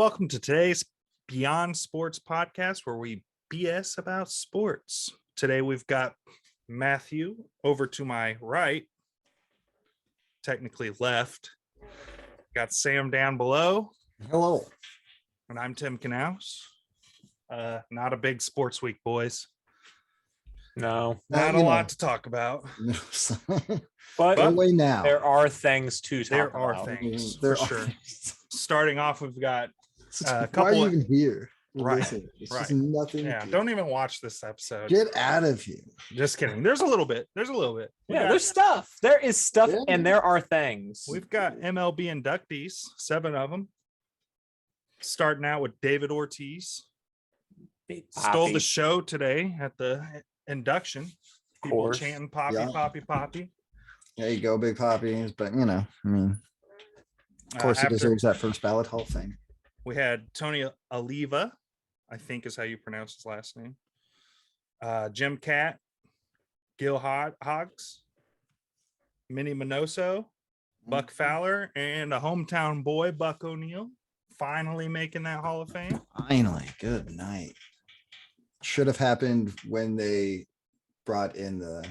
welcome to today's Beyond Sports podcast, where we BS about sports. Today we've got Matthew over to my right, technically left. Got Sam down below. Hello. And I'm Tim Knaus. Not a big sports week, boys. No, not a lot to talk about. but away now. There are things to talk there about. Are things there for are sure. things. Starting off, we've got a couple. Why are you even here? Right, Listen, it's right. just nothing. Yeah, don't even watch this episode. Get out of here. Just kidding. There's a little bit. There's stuff. There is stuff, and there are things. We've got MLB inductees, 7 of them. Starting out with David Ortiz. Stole the show today at the induction. People chanting "Poppy, Poppy, Poppy." There you go, Big Poppy. But of course, he deserves that first ballot Hall of Fame. We had Tony Oliva, I think is how you pronounce his last name. Jim Cat, Gil Hoggs, Minnie Minoso, Buck Fowler, and a hometown boy, Buck O'Neill, finally making that Hall of Fame. Finally, good night. Should have happened when they brought in the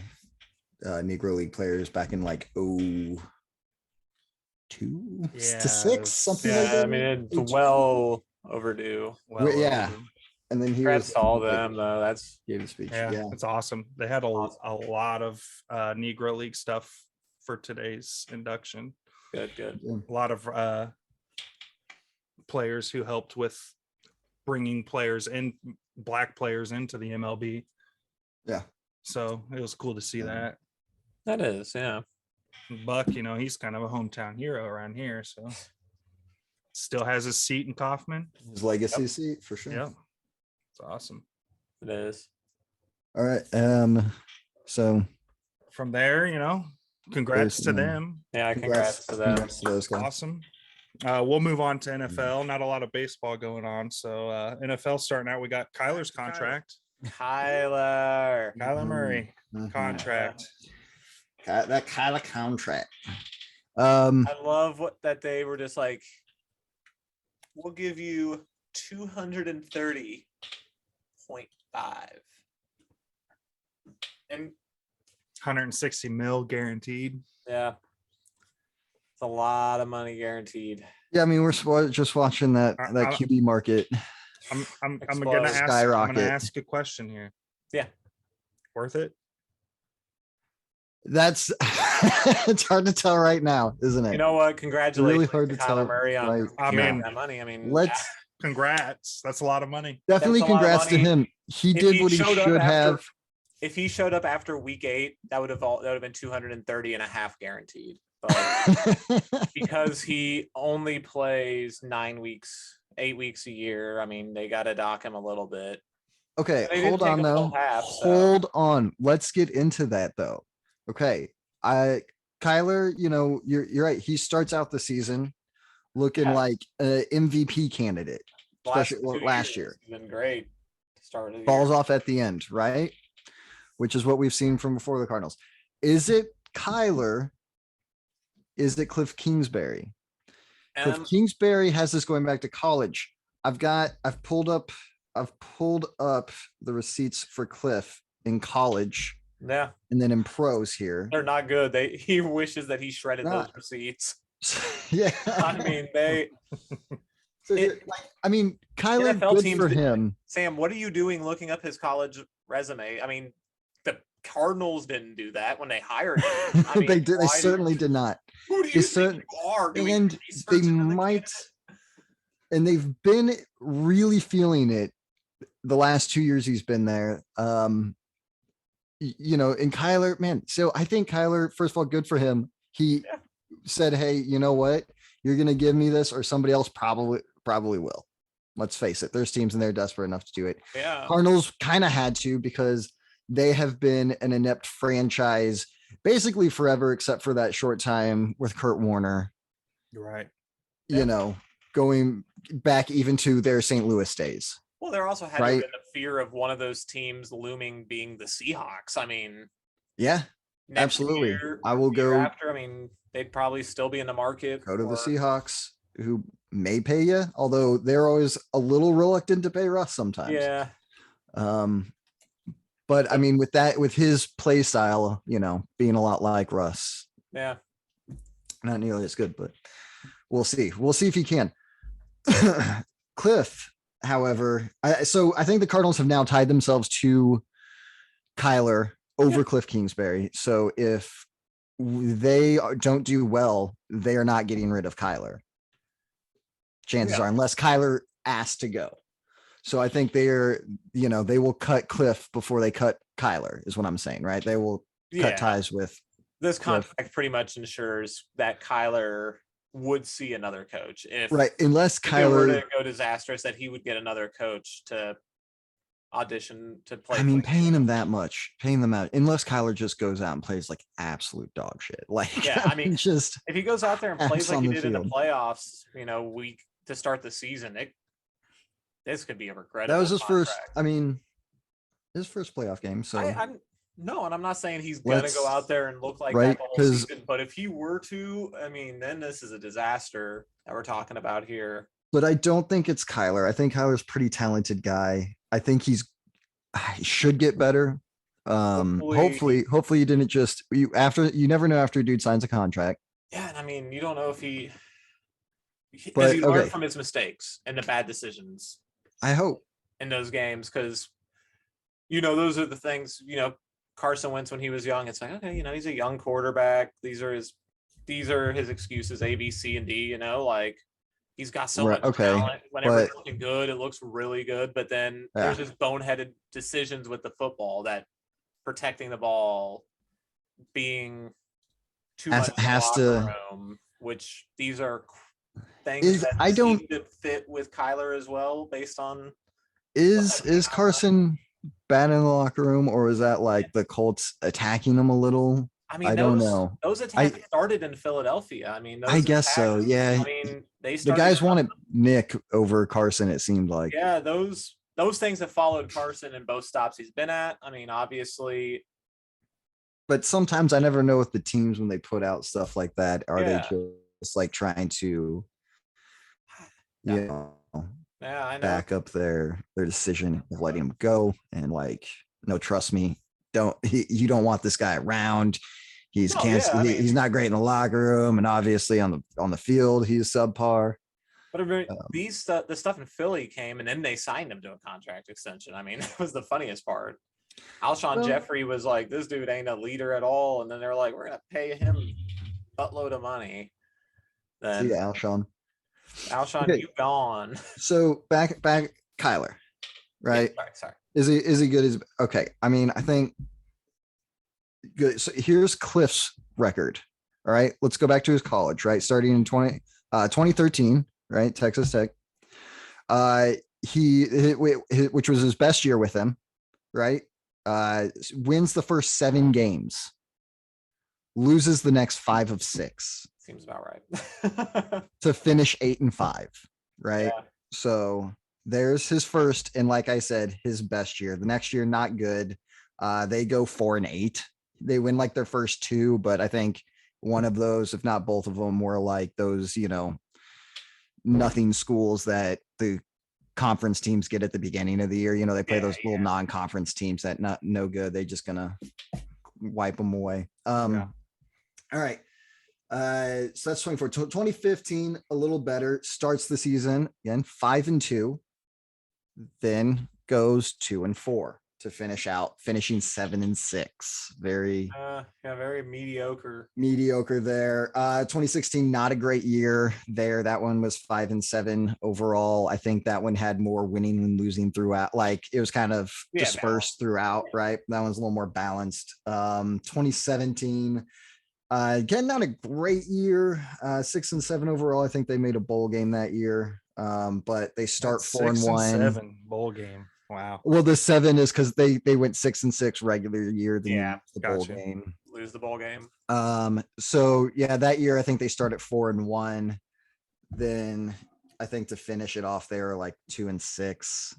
Negro League players back in like 2 to 6, something like that. I mean, it's well overdue. And then he was all them though. That's gave a speech. Yeah, it's awesome. They had a lot of Negro League stuff for today's induction. Good. A lot of players who helped with bringing players in, black players into the MLB. Yeah. So it was cool to see that. That is, yeah. Buck, he's kind of a hometown hero around here, so still has his seat in Kaufman. His legacy seat for sure. Yep. It's awesome. It is. All right. So from there, congrats to them. Yeah, congrats to them. Congrats to those guys. Awesome. We'll move on to NFL. Not a lot of baseball going on. So NFL starting out, we got Kyler's contract. Kyler Murray contract. That Kyler contract. I love that they were just like, we'll give you 230.5 and 160 mil guaranteed. Yeah. It's a lot of money guaranteed. Yeah, I mean, we're just watching that QB market. I'm gonna ask a question here. Yeah. Worth it? That's it's hard to tell right now, isn't it? You know what? Congratulations, really hard to tell. Kyler Murray on that money. Congrats. That's a lot of money. Definitely congrats to him. He did what he should have. If he showed up after week 8, that would have been 230.5 guaranteed. But because he only plays 8 weeks a year, I mean, they got to dock him a little bit. Okay, hold on though. Hold on. Let's get into that though. Okay, Kyler, you're right. He starts out the season looking like an MVP candidate, especially last year. He's been great. Falls off at the end, right? Which is what we've seen from before the Cardinals. Is it Kyler? Is it Cliff Kingsbury? Cliff Kingsbury has this going back to college. I've pulled up the receipts for Cliff in college. Yeah. And then in pros here. They're not good. He wishes that he shredded those receipts. Yeah. I mean, Kyler, NFL good for him. Sam, what are you doing looking up his college resume? I mean, the Cardinals didn't do that when they hired him. I mean, they did. They certainly did not. Who do you think you are? And they might. And they've been really feeling it the last 2 years he's been there. And Kyler, man. So I think Kyler, first of all, good for him. He said, "Hey, you know what? You're going to give me this, or somebody else probably will." Let's face it. There's teams and they're desperate enough to do it. Yeah. Cardinals kind of had to, because they have been an inept franchise basically forever, except for that short time with Kurt Warner. You're right. Going back even to their St. Louis days. Well, there also had to have been the fear of one of those teams looming being the Seahawks. I mean, yeah, absolutely. I will go after. I mean, they'd probably still be in the market. Go to the Seahawks, who may pay you, although they're always a little reluctant to pay Russ sometimes. Yeah. But I mean, with his play style, being a lot like Russ, Yeah. not nearly as good, but we'll see. We'll see if he can. Cliff, however, I think the Cardinals have now tied themselves to Kyler over Cliff Kingsbury. So if they don't do well, they are not getting rid of Kyler. Chances are, unless Kyler asks to go. So I think they will cut Cliff before they cut Kyler, is what I'm saying, right? They will cut ties with this contract. Pretty much ensures that Kyler would see another coach unless Kyler were to go disastrous, that he would get another coach to audition to play. I mean, paying him that much, paying them out, unless Kyler just goes out and plays like absolute dog shit. Like, yeah, I mean, just if he goes out there and plays like he did in the field. playoffs, week to start the season, this could be a regrettable. That was his contract. first. I mean, his first playoff game. So and I'm not saying he's gonna go out there and look like right, that the whole season. But if he were to, I mean, then this is a disaster that we're talking about here. But I don't think it's Kyler. I think Kyler's a pretty talented guy. I think he should get better. Hopefully you didn't you never know after a dude signs a contract. Yeah, and I mean, you don't know if he but, learned from his mistakes and the bad decisions. I hope in those games, because those are the things. Carson Wentz when he was young, it's like, okay, he's a young quarterback. These are his excuses, A, B, C, and D. Like he's got so much talent. Whenever it's looking good, it looks really good. But then there's just boneheaded decisions with the football, that protecting the ball, being too much in the locker room, which these are things that seem to fit with Kyler as well, based on is Carson bad in the locker room, or is that like the Colts attacking him a little? I mean, I don't know. Those attacks started in Philadelphia. I mean, I guess so. Yeah. I mean, the guys wanted Nick over Carson, it seemed like. Yeah, those things have followed Carson in both stops he's been at. I mean, obviously. But sometimes I never know with the teams when they put out stuff like that. Are they just like trying to, back up their decision of letting him go, and like, no, trust me, you don't want this guy around. He's he's not great in the locker room, and obviously on the field he's subpar. But the stuff in Philly came, and then they signed him to a contract extension. I mean, that was the funniest part. Alshon Jeffrey was like, this dude ain't a leader at all, and then they're like, we're gonna pay him a buttload of money. Then Alshon, you gone. So back Kyler, right? Yeah, sorry. Is he good? Okay. I mean, I think good. So here's Cliff's record. All right, let's go back to his college, right? Starting in 2013, right? Texas Tech. Which was his best year with them, right? Wins the first 7 games, loses the next 5 of 6. Seems about right. To finish 8-5, right? Yeah. So there's his first, and like I said, his best year. The next year, not good. They go 4-8. They win like their first 2, but I think one of those, if not both of them, were like those, nothing schools that the conference teams get at the beginning of the year. They play those little non-conference teams that no good. They just gonna wipe them away. All right. So that's 24. 2015, a little better. Starts the season again 5-2, then goes 2-4 to finishing 7-6. Very very mediocre there. 2016, not a great year there. That one was 5-7 overall. I think that one had more winning than losing throughout. Like it was kind of dispersed throughout, right? That one's a little more balanced. 2017, again, not a great year. 6-7 overall. I think they made a bowl game that year. But they start 4-1. 7 bowl game. Wow. Well, the 7 is because they went 6-6 regular year. The bowl game. Lose the bowl game. So that year I think they start at 4-1. Then I think to finish it off, they were like 2-6.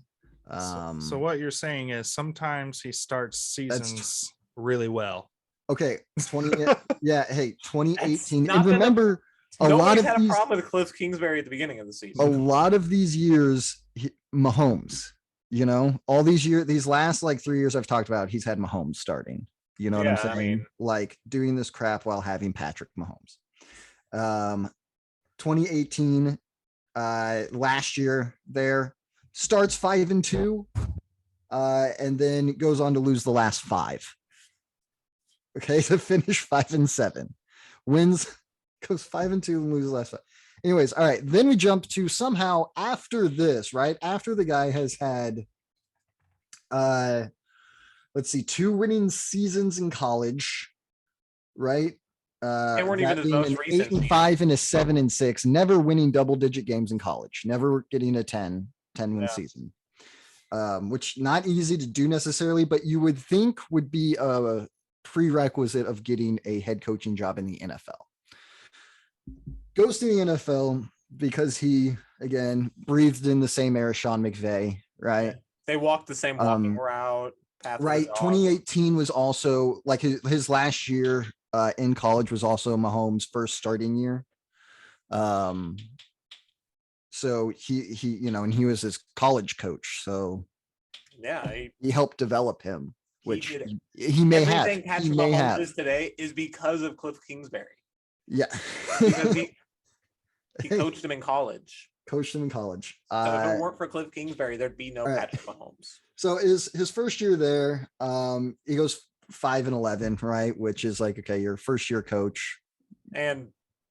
So what you're saying is sometimes he starts seasons really well. Okay, 20. Hey, 2018. And remember, Nobody's had a problem with Cliff Kingsbury at the beginning of the season. A lot of these years, Mahomes, all these years, these last like 3 years I've talked about, he's had Mahomes starting. You know what I'm saying? Like doing this crap while having Patrick Mahomes. 2018, last year there starts 5-2, and then goes on to lose the last 5. Okay, to finish 5-7, wins, goes 5-2 and loses the last 5. Anyways, all right. Then we jump to somehow after this, right after the guy has had, let's see, 2 winning seasons in college, right? They weren't even his most recent 8-5 and a 7-6, never winning double-digit games in college, never getting a 10-win season, which not easy to do necessarily, but you would think would be a prerequisite of getting a head coaching job in the NFL. Goes to the NFL because he, again, breathed in the same air as Sean McVay, right? Yeah. They walked the same walking route. Right. 2018 was also like his last year in college was also Mahomes' first starting year. So he and he was his college coach. So yeah, he helped develop him, which he may have. Everything Patrick Mahomes is today is because of Cliff Kingsbury. Yeah. Because he coached him in college. So if it weren't for Cliff Kingsbury, there'd be no Patrick Mahomes. So his first year there, he goes 5-11, right? Which is like, okay, your first year coach. And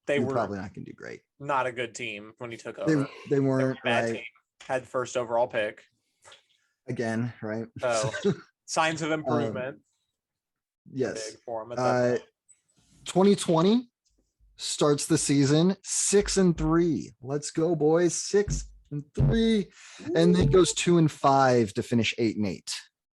they were probably not gonna do great. Not a good team when he took over. They weren't, bad right? Team. Had first overall pick. Again, right? So signs of improvement. Yes. For him at 2020 starts the season 6-3. Let's go, boys. 6-3, and then goes 2-5 to finish 8-8.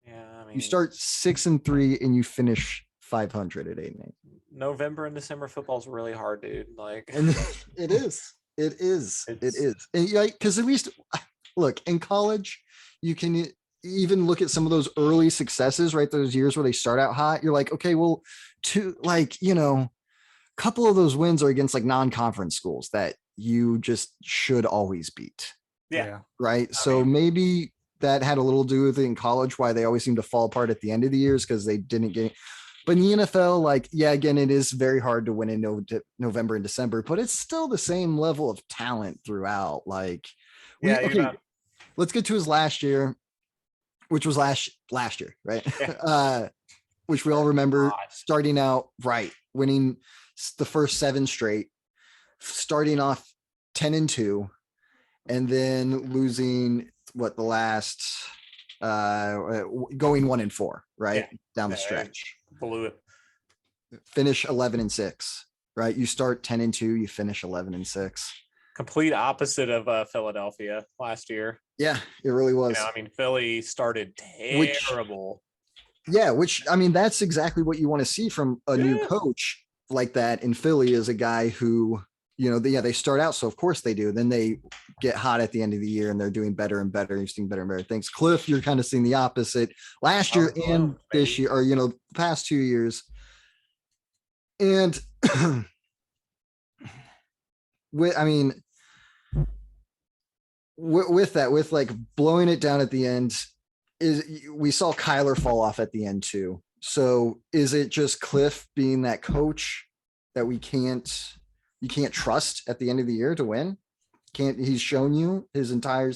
Yeah, I mean, you start 6-3 and you finish 500 at 8-8. November and December football is really hard, dude. Like, and it is. And yeah, because at least look in college, you can even look at some of those early successes, right? Those years where they start out hot. You're like, okay, well, couple of those wins are against like non-conference schools that you just should always beat. Yeah. Right. So maybe that had a little to do with it in college, why they always seem to fall apart at the end of the years because they didn't get. But in the NFL, like, yeah, again, it is very hard to win in November and December, but it's still the same level of talent throughout. Like, let's get to his last year, which was last year, right? Yeah. Which we all remember starting out right, winning the first 7 straight, starting off 10-2, and then losing the last going 1-4, right? Down the stretch. Blew it. Finish 11-6, right? You start 10-2, you finish 11-6. Complete opposite of Philadelphia last year. Yeah, it really was. Philly started terrible. Which I mean, that's exactly what you want to see from a new coach like that in Philly, is a guy who, they start out. So of course they do. Then they get hot at the end of the year and they're doing better and better. You're seeing better and better things. Cliff, you're kind of seeing the opposite last year and this year, or, the past 2 years. And with that, with like blowing it down at the end, we saw Kyler fall off at the end too. So is it just Cliff being that coach that you can't trust at the end of the year to win? He's shown you his entire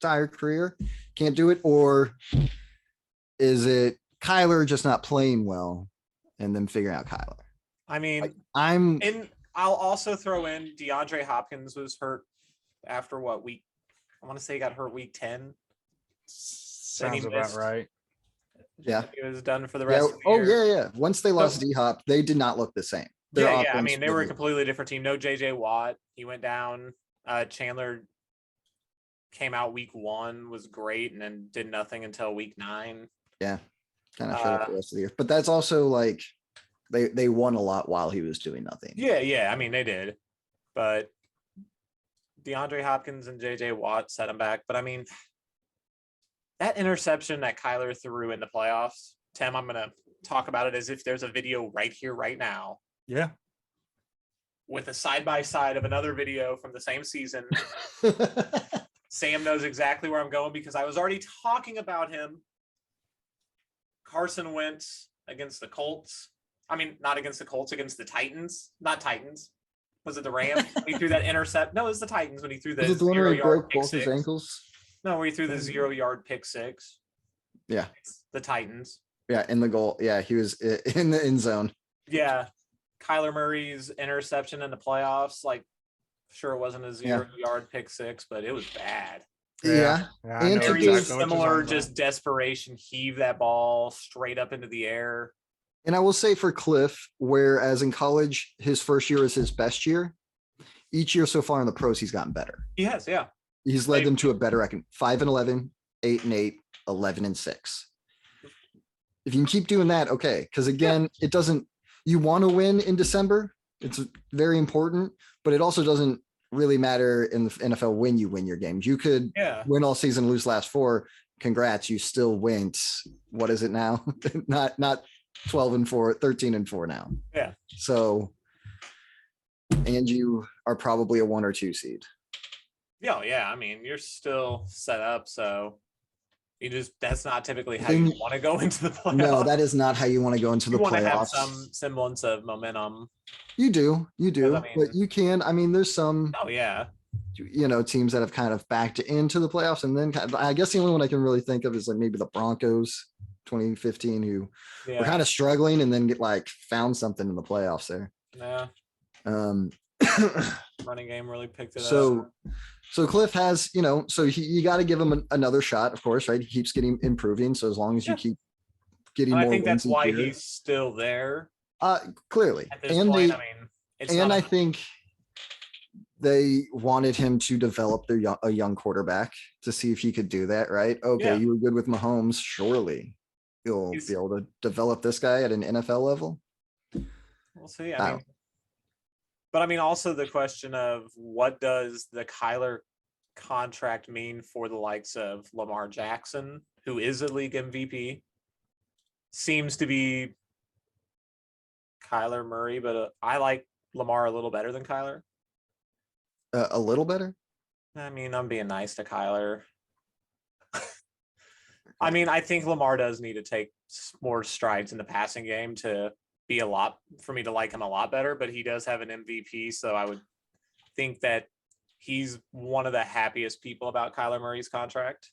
career, can't do it? Or is it Kyler just not playing well and then figuring out Kyler? I mean, I'll also throw in DeAndre Hopkins was hurt after week? I want to say he got hurt week 10. Sounds about right. Yeah. He was done for the rest of the year. Oh, yeah. Once they lost D-Hop, they did not look the same. Yeah. I mean, they were a completely different team. No JJ Watt. He went down. Chandler came out week 1, was great, and then did nothing until week 9. Yeah. Kind of shut up the rest of the year. But that's also like they won a lot while he was doing nothing. Yeah. I mean, they did. But DeAndre Hopkins and JJ Watt set him back. But I mean, that interception that Kyler threw in the playoffs, Tim, I'm going to talk about it as if there's a video right here, right now. Yeah. with a side-by-side of another video from the same season. Sam knows exactly where I'm going because I was already talking about him. Carson Wentz against the Colts. I mean, not against the Colts, against the Titans. Not Titans. Was it the Rams? He threw that intercept. No, it was the Titans when he threw the Was it the one where he 0-yard broke pick both his six. ankles? No, where he threw the 0-yard pick six. Yeah. It's the Titans. Yeah, in the goal. Yeah, he was in the end zone. Yeah. Kyler Murray's interception in the playoffs. Like, sure, it wasn't a 0-yard pick six, but it was bad. Yeah. I And know to Very give- exactly what you're similar, talking about. just desperation, heave that ball straight up into the air. And I will say for Cliff, whereas in college, his first year is his best year, each year so far in the pros, he's gotten better. He has, yeah. He's led them to a better record. 5-11, 8-8, 11-6. If you can keep doing that, okay. Because again, it doesn't, you want to win in December. It's very important, but it also doesn't really matter in the NFL when you win your games. You could Yeah. win all season, lose last four. Congrats, you still went. What is it now? not 12-4, 13-4 now. Yeah. So, and you are probably a 1 or 2 seed. Yeah. I mean, you're still set up, so that's not typically how Then- you want to go into the playoffs. No, that is not how you want to go into you the want to have playoffs. some semblance of momentum. You do, I mean- but you can. I mean, there's some, Oh yeah. teams that have kind of backed into the playoffs, and then I guess the only one I can really think of is like maybe the Broncos, 2015, who were Yeah. kind of struggling and then found something in the playoffs there. Yeah. Um, Running game really picked it up. so Cliff has, so you got to give him another shot, of course, right? He keeps improving. So as long as you Yeah. keep getting And I more think that's wins each why year, he's still there clearly, at this and point. they, I mean, it's and not I think they wanted him to develop a young quarterback to see if he could do that, right? Okay, Yeah. you were good with Mahomes, surely you'll He's- be able to develop this guy at an NFL level. we'll see. I I mean, but I mean, also the question of what does the Kyler contract mean for the likes of Lamar Jackson, who is a league MVP, seems to be Kyler Murray, but I like Lamar a little better than Kyler. A little better. I mean, I'm being nice to Kyler. I mean, I think Lamar does need to take more strides in the passing game to be for me to like him a lot better, but he does have an MVP. So I would think that he's one of the happiest people about Kyler Murray's contract.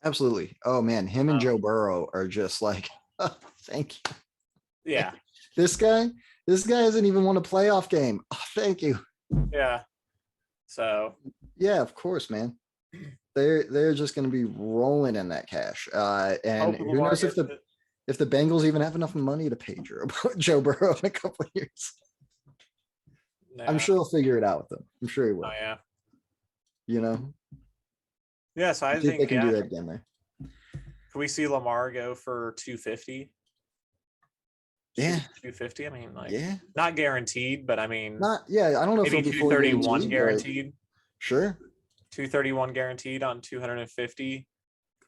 Absolutely. Oh man, him and Um, Joe Burrow are just like, oh, thank you. Yeah. This guy hasn't even won a playoff game. Oh, thank you. Yeah. So Yeah, of course, man. They're just going to be rolling in that cash. And hope who Lamar knows gets it. if the Bengals even have enough money to pay Joe Burrow in a couple of years. I'm Yeah. sure he'll figure it out with them. I'm sure he will. Oh yeah. Yeah, So I see if think they can do that again there. Can we see Lamar go for 250? Yeah. 250. I mean, like, Yeah. not guaranteed, but I mean, Yeah, I don't know if maybe it'll be fully 231 but guaranteed. Sure. 231 guaranteed on 250.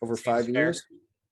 Over Seems 5 fair. years.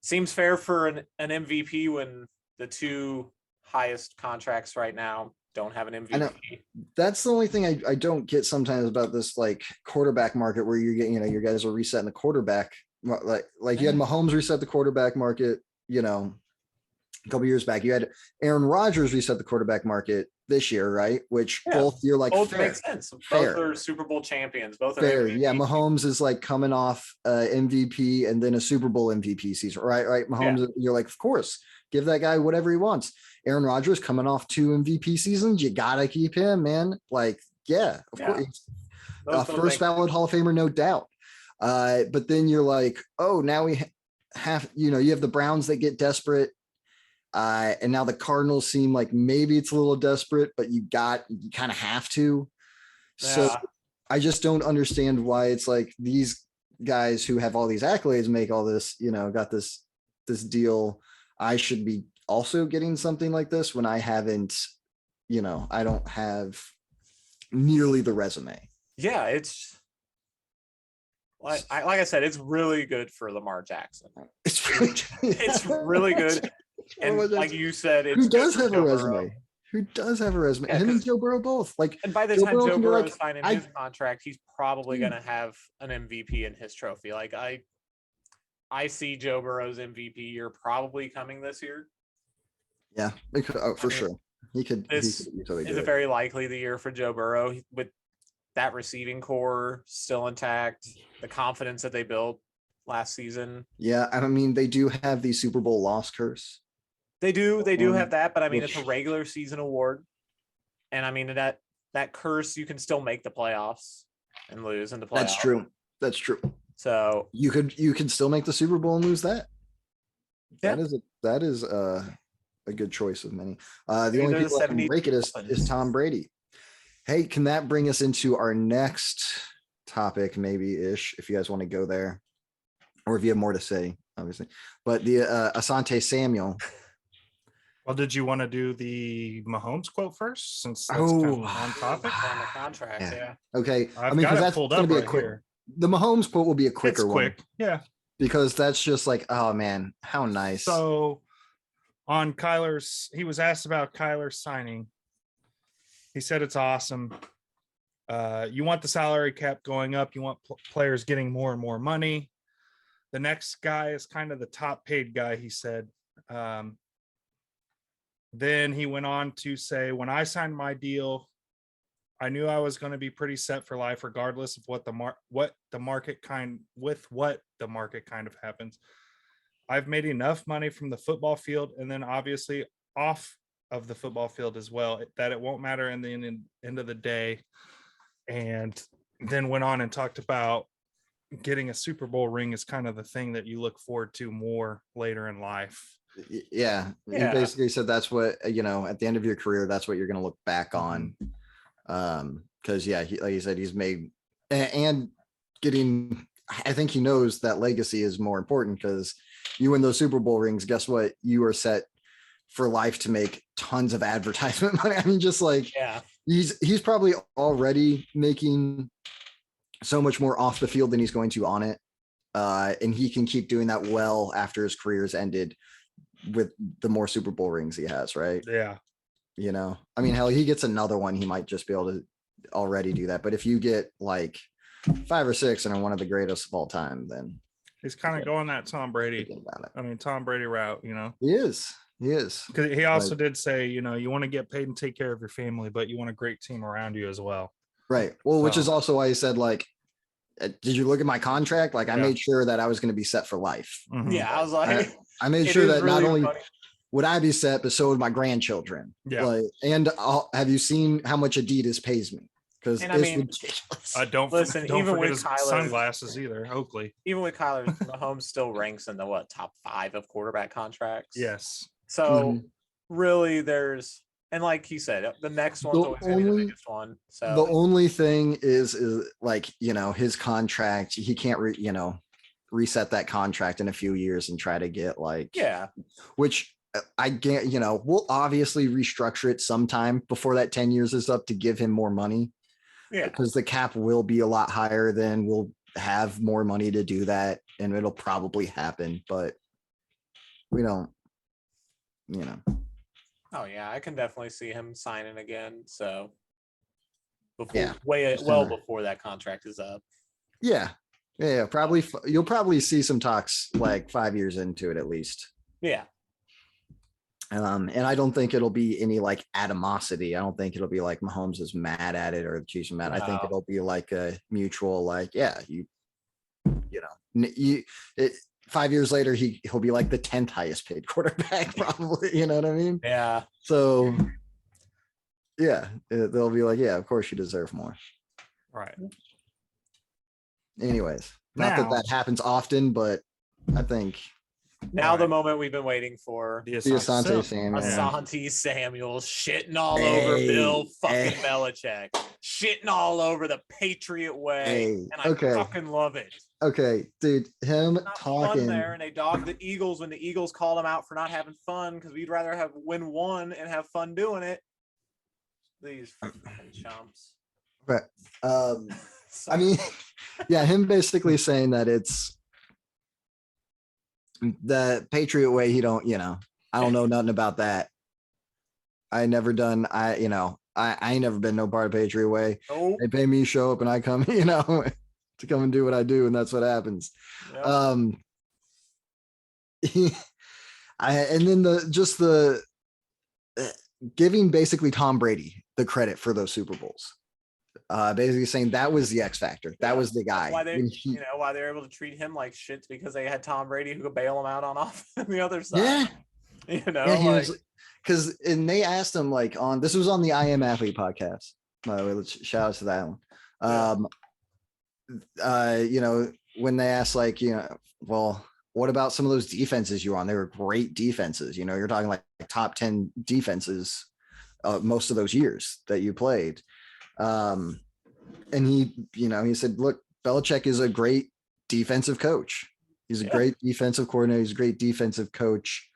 Seems fair for an MVP when the two highest contracts right now don't have an I know. MVP. That's the only thing I don't get sometimes about this like quarterback market where you're getting, your guys are resetting the quarterback. Like you had Mahomes reset the quarterback market, a couple years back. You had Aaron Rodgers reset the quarterback market this year, right? Which Yeah. both you're like Both fair. make sense. Fair. Both are Super Bowl champions. Both are Fair. Yeah, MVP. Mahomes is like coming off MVP and then a Super Bowl MVP season, right? Right. Mahomes, you're like, of course, give that guy whatever he wants. Aaron Rodgers coming off 2 MVP seasons. You gotta keep him, man. Like, yeah, of Yeah. course. Those both First make- ballot Hall of Famer, no doubt. But then you're like, oh, now we have, you have the Browns that get desperate. And now the Cardinals seem like maybe it's a little desperate, but you kind of have to. So Yeah. I just don't understand why it's like these guys who have all these accolades make all this, got this deal. I should be also getting something like this when I haven't, I don't have nearly the resume. Yeah, it's like I said, it's really good for Lamar Jackson. It's really, It's really good. And Oh, like you said, it's who good does for have a Joe resume? Burrow. who does have a resume. Yeah, Him and 'cause- Joe Burrow both. Like And by the Joe time Burrow Joe can be Burrow's like, signing I- his contract, he's probably Dude. gonna have an MVP in his trophy. Like I see Joe Burrow's MVP year probably coming this year. yeah, for mean, sure. He could This easily is do a it. very likely the year for Joe Burrow with that receiving core still intact, the confidence that they built last season. Yeah, I mean, they do have the Super Bowl loss curse. They do have that, but I mean it's a Which- regular season award. And I mean that curse, you can still make the playoffs and lose in the playoffs. That's true. That's true. So You can still make the Super Bowl and lose that. Yeah. That is a good choice of many. The These only are the people that can 70 break it is Dolphins. Tom Brady. Hey, can that bring us into our next topic, maybe ish, if you guys want to go there, or if you have more to say, obviously. But the Asante Samuel. Well, did you want to do the Mahomes quote first, since that's Oh, kind of on topic? on the contract, Yeah. yeah. Okay, I've I mean, got because it that's pulled going up to be a right quick. here. The Mahomes quote will be a quicker It's one quick, yeah. because that's just like, oh man, how nice. So on Kyler's, he was asked about Kyler's signing. He said it's awesome. You want the salary cap going up. You want players getting more and more money. The next guy is kind of the top paid guy, he said. Then he went on to say, when I signed my deal, I knew I was going to be pretty set for life, regardless of what the market kind of happens. I've made enough money from the football field, and then obviously off of the football field as well, that it won't matter in the end of the day. And then went on and talked about getting a Super Bowl ring is kind of the thing that you look forward to more later in life. Yeah, he Yeah. basically said that's what, at the end of your career, that's what you're going to look back on. Because yeah, like you said, he's made and getting. I think he knows that legacy is more important because you win those Super Bowl rings. Guess what? You are set for life to make tons of advertisement money. I mean, just like Yeah. he's probably already making so much more off the field than he's going to on it. And he can keep doing that well after his career's ended with the more Super Bowl rings he has, right? Yeah. I mean, hell, he gets another one, he might just be able to already do that. But if you get like 5 or 6 and are one of the greatest of all time, then He's kind of going that Tom Brady. think about it. I mean, Tom Brady route, He is. Because he also Like- did say, you want to get paid and take care of your family, but you want a great team around you as well. Right. Well, which So- is also why he said, like, did you look at my contract? Like, I Yeah. made sure that I was going to be set for life. Mhm. Yeah, I was like, I made it sure is that not really only funny. would I be set, but so would my grandchildren. Yeah. Like, and have you seen how much Adidas pays me? Because And I it's mean, ridiculous. Don't Listen, don't even forget with his Kyler- sunglasses either. Oakley. even with Kyler, Mahomes still ranks in the top 5 of quarterback contracts. Yes. So Mhm. really, and like he said, the next one's The always gonna be the only- biggest one. The So only thing is like, his contract, he can't reset that contract in a few years and try to get like, yeah, which I get, we'll obviously restructure it sometime before that 10 years is up to give him more money yeah, because the cap will be a lot higher than we'll have more money to do that. And it'll probably happen, but we don't, oh yeah, I can definitely see him signing again. So before, Yeah, just well kinda- before that contract is up. yeah. Probably. You'll probably see some talks like 5 years into it at least. Yeah, And I don't think it'll be any like animosity. I don't think it'll be like Mahomes is mad at it or the Chiefs are mad. I think No. it'll be like a mutual, like, yeah, you 5 years later, he'll be like the 10th highest paid quarterback, probably. You know what I mean? yeah. So yeah, they'll be like, yeah, of course you deserve more. Right. Anyways, not that Now- that happens often, but I think Now the Right. moment we've been waiting for. the Asante Sim. Samuel. Asante Samuel shitting all over Hey, Bill fucking hey. Belichick, shitting all over the Patriot way, Hey, and I okay. fucking love it. Okay, dude, him Not fun talking. there, and they dogged the Eagles when the Eagles called him out for not having fun because we'd rather have win one and have fun doing it. These fucking chumps. But I So- mean, yeah, him basically saying that it's the Patriot way. He don't, I don't know nothing about that. I never done, I ain't never been no part of Patriot Way. Nope. They pay me, show up, and I come, to come and do what I do, and that's what happens. Yep. And then the giving basically Tom Brady the credit for those Super Bowls. Basically saying that was the X factor. That was the guy. Why they, why they're able to treat him like shit, because they had Tom Brady who could bail him out on off the other side. Yeah. Because they asked him like this was on the I Am Athlete podcast. By the way, let's shout out to that one. When they asked like, well, what about some of those defenses you were on? They were great defenses. You're talking like top 10 defenses most of those years that you played. And he said, look, Belichick is a great defensive coach. He's a great defensive coordinator. He's a great defensive coach.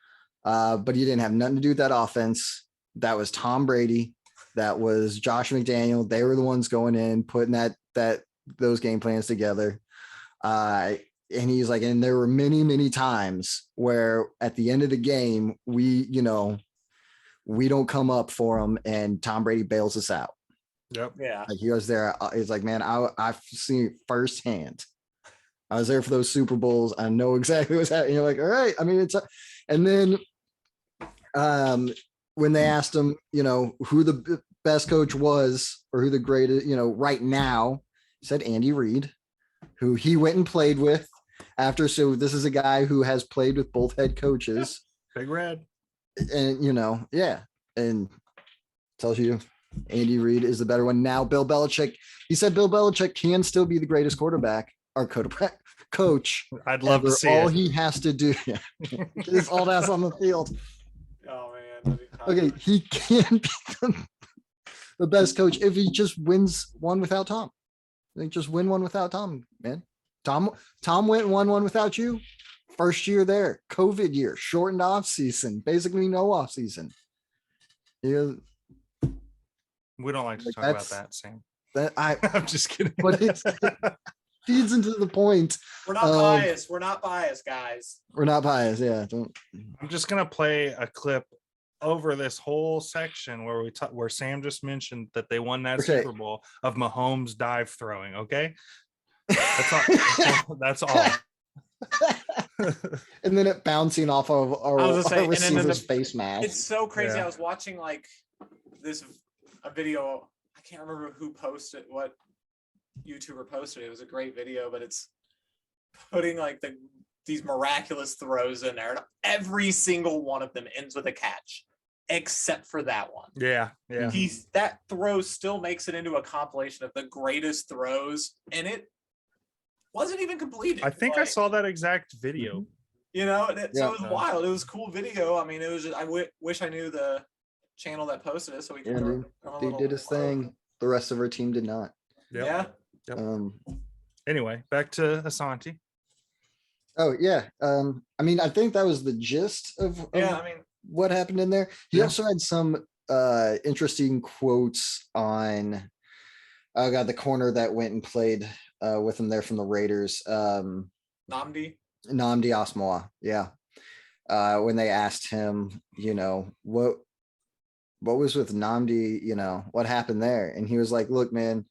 But he didn't have nothing to do with that offense. That was Tom Brady. That was Josh McDaniel. They were the ones going in, putting those game plans together. And he's like, and there were many, many times where at the end of the game, we don't come up for him and Tom Brady bails us out. Yep. Yeah. Like he was there. He's like, man, I've seen it firsthand. I was there for those Super Bowls. I know exactly what's happening. You're like, all right. I mean, and then when they asked him, who the best coach was or who the greatest, right now, he said Andy Reid, who he went and played with after. So this is a guy who has played with both head coaches. Big Red. And, and tells you Andy Reid is the better one. Now, Bill Belichick, he said Bill Belichick can still be the greatest quarterback or coach. I'd love to see all it. he has to do is all that's on the field. Oh man. Okay, he can be the best coach if he just wins one without Tom. Just win one without Tom, man. Tom went and won one without you. First year there, COVID year, shortened off season, basically no off season. Yeah. We don't like to talk about that, Sam. I'm just kidding. But it feeds into the point. We're not biased. We're not biased, guys. We're not biased. Yeah. I'm just gonna play a clip over this whole section where where Sam just mentioned that they won that Super Bowl of Mahomes dive throwing. Okay, that's all. That's all. And then it bouncing off of our receiver's face mask. It's so crazy. Yeah. I was watching like a video. I can't remember who posted, what YouTuber posted. It was a great video, but it's putting like these miraculous throws in there, and every single one of them ends with a catch, except for that one. Yeah. That throw still makes it into a compilation of the greatest throws, and it wasn't even completed. I think I saw that exact video. So it was wild. It was a cool video. I mean, it was just, wish I knew the channel that posted it so we could. They did his thing. The rest of our team did not. Yep. Anyway, back to Asante. Oh yeah. I mean, I think that was the gist of what happened in there. He also had some interesting quotes on the corner that went and played with him there from the Raiders. Nnamdi Asmoah. Yeah. When they asked him, what was with Nnamdi, what happened there? And he was like, look, man,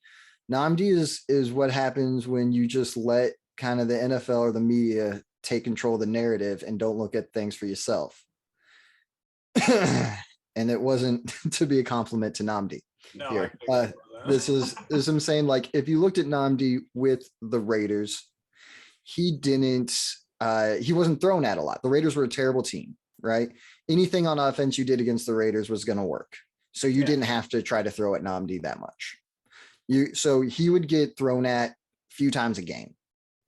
Nnamdi is what happens when you just let kind of the NFL or the media take control of the narrative and don't look at things for yourself. And it wasn't to be a compliment to Nnamdi. No, here. This is him saying, like, if you looked at Nnamdi with the Raiders, he wasn't thrown at a lot. The Raiders were a terrible team, right? Anything on offense you did against the Raiders was going to work. So you didn't have to try to throw at Nnamdi that much. So he would get thrown at a few times a game.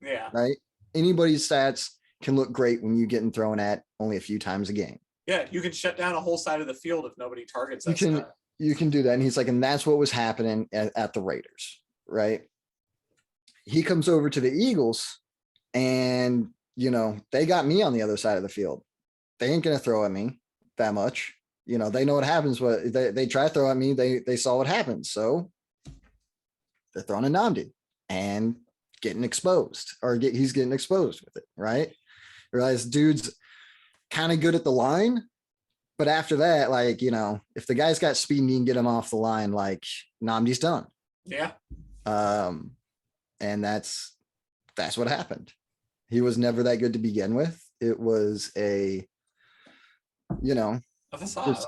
Yeah. Right. Anybody's stats can look great when you getting thrown at only a few times a game. Yeah. You can shut down a whole side of the field if nobody targets that. You can do that. And he's like, and that's what was happening at the Raiders. Right. He comes over to the Eagles and, they got me on the other side of the field. They ain't going to throw at me that much. They know what happens. What they try to throw at me. They saw what happens. So they're throwing a Nnamdi and getting exposed, he's getting exposed with it. Right. Realize dude's kind of good at the line, but after that, like, if the guy's got speed and you can get him off the line, like Nnamdi's done. Yeah. And that's what happened. He was never that good to begin with. It was a facade.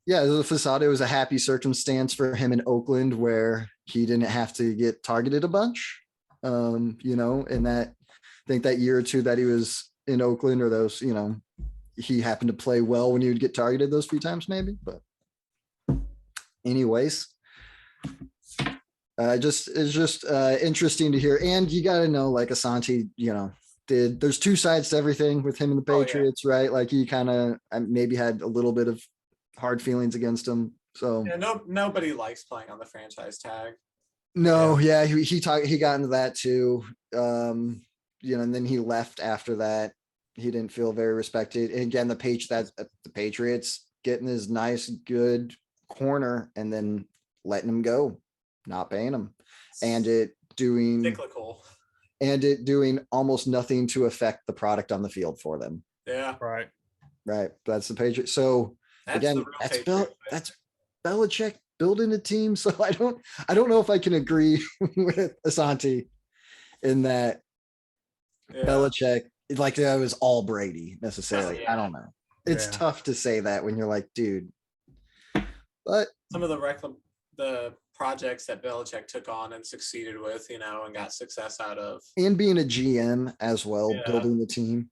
Yeah, it was a facade. It was a happy circumstance for him in Oakland where he didn't have to get targeted a bunch. And that I think that year or two that he was in Oakland, or those, he happened to play well when he would get targeted those few times, maybe. But anyways, it's just interesting to hear. And you got to know, like Asante, there's two sides to everything with him and the Patriots, right? Like he kind of maybe had a little bit of hard feelings against him. So nobody likes playing on the franchise tag. No, he got into that too. And then he left after that. He didn't feel very respected. And again, the Patriots getting his nice, good corner and then letting him go, not paying him, and it doing cyclical. And it doing almost nothing to affect the product on the field for them. Yeah. Right. That's the Patriots. So again, that's Belichick building a team. So I don't know if I can agree with Asante in that Belichick, like that was all Brady necessarily. I don't know. It's tough to say that when you're like, dude. But some of the projects that Belichick took on and succeeded with, and got success out of. And being a GM as well, building the team.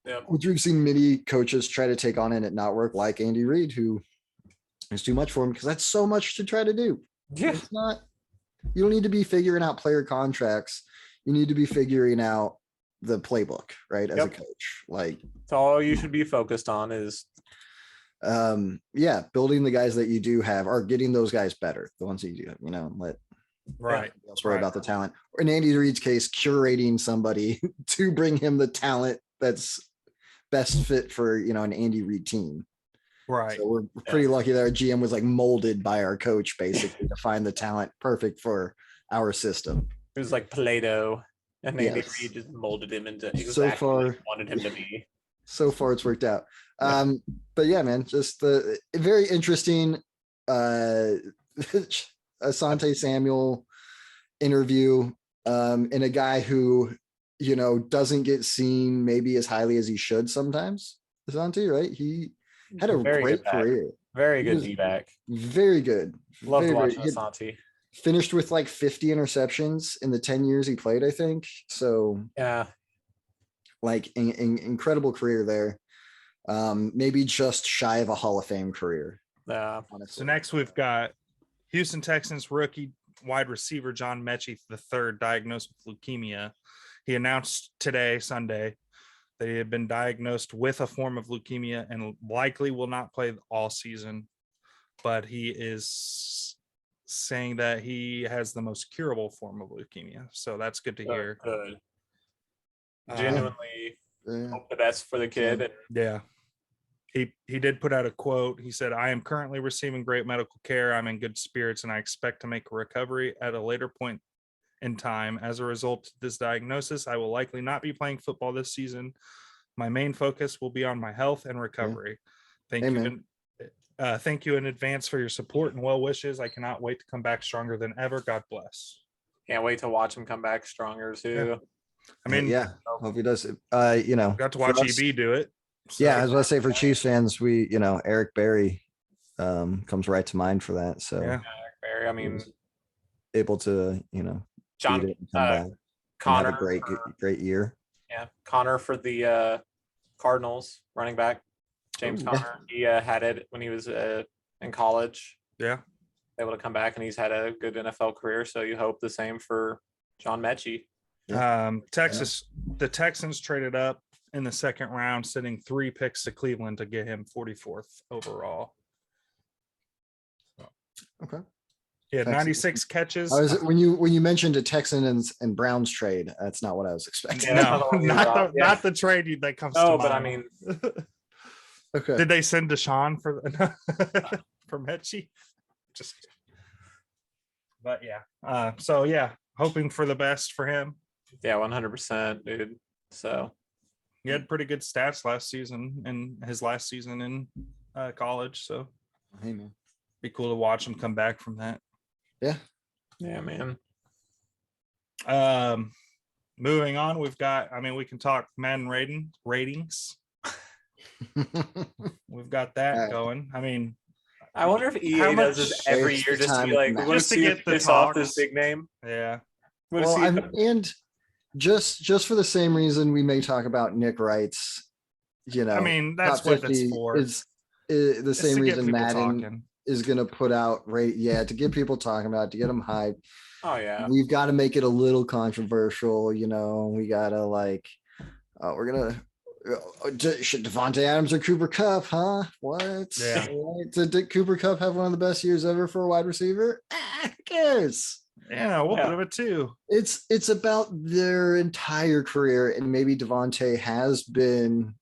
Yep. Which we've seen many coaches try to take on and it not work, like Andy Reid, who is too much for him because that's so much to try to do. Yeah. It's not, you don't need to be figuring out player contracts. You need to be figuring out the playbook, right? As a coach. Like that's all you should be focused on is building the guys that you do have, or getting those guys better, the ones that you do have, let's worry about the talent. Or in Andy Reid's case, curating somebody to bring him the talent that's best fit for an Andy Reid team. Right. So we're pretty lucky that our GM was like molded by our coach basically to find the talent perfect for our system. It was like Play-Doh, and Andy Reid just molded him into exactly what he wanted him to be. So far it's worked out. But yeah, man, just the very interesting Asante Samuel interview, and a guy who doesn't get seen maybe as highly as he should sometimes. Asante, right? He had a great career. Very good D-back. Very good. Loved watching Asante. Finished with like 50 interceptions in the 10 years he played, I think. So like incredible career there. Maybe just shy of a Hall of Fame career. Yeah. So next we've got Houston Texans rookie wide receiver John Mechie III diagnosed with leukemia. He announced today, Sunday, that he had been diagnosed with a form of leukemia and likely will not play all season, but he is saying that he has the most curable form of leukemia. So that's good to hear. Good. Genuinely hope the best for the kid. Yeah. He did put out a quote. He said, "I am currently receiving great medical care. I'm in good spirits and I expect to make a recovery at a later point in time. As a result of this diagnosis, I will likely not be playing football this season. My main focus will be on my health and recovery. Thank you in advance for your support and well wishes. I cannot wait to come back stronger than ever. God bless." Can't wait to watch him come back stronger too. I mean, hope he does it. Got to watch EB do it. So. Yeah, I was going to say for Chiefs fans, Eric Berry comes right to mind for that. So Eric Berry, I mean, able to John Connor, have a great year. Yeah, Connor for the Cardinals running back, James Conner. He had it when he was in college. Yeah, able to come back, and he's had a good NFL career. So you hope the same for John Mechie. The Texans traded up in the second round, sending 3 picks to Cleveland to get him 44th overall. Okay. He had 96 catches. When you mentioned a Texans and Browns trade, that's not what I was expecting. No, not the trade that comes to mind. But I mean, okay. Did they send Deshaun for for Mechie? But hoping for the best for him. Yeah, 100%, dude. So he had pretty good stats last season and his last season in college, so Hey, man. be cool to watch him come back from that. Yeah. Yeah, man. Moving on, we've got. I mean, we can talk Madden ratings. We've got that Alright. going. I mean, I wonder if How EA does this much- every Waste year of just to time be with like, Matt. we want Just to to see get if the piss off this talks. big name. yeah, We wanna Well, see if- and just for the same reason we may talk about Nick Wright's, I mean that's top what 50 it's for. is the It's same to get reason people Madden talking. is going to put out to get people talking about it, to get them hyped. Oh yeah. We've got to make it a little controversial. We got to we're going to, should Devontae Adams or Cooper Kupp, huh? What? Yeah. Right? Did Cooper Kupp have one of the best years ever for a wide receiver? Who cares? Yeah, we'll Yeah. bit of it too. It's about their entire career, and maybe Devontae has been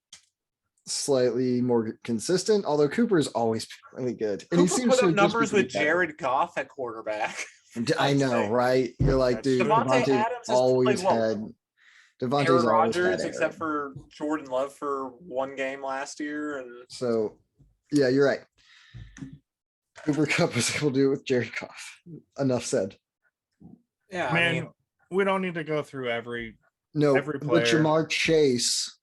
slightly more consistent, although Cooper's always been really good. And he Cooper seems put to up just be numbers with getting better. Jared Goff at quarterback. I know, right? You're like, That's dude, true. Devontae Devontae Adams has always played, what, had Devontae's Aaron always had Rodgers, Aaron. except for Jordan Love for one game last year, and So yeah, you're right. Cooper Kupp was able to do it with Jared Goff. Enough said. yeah, Man, I mean, we don't need to go through every No, Every but player. Jamar Chase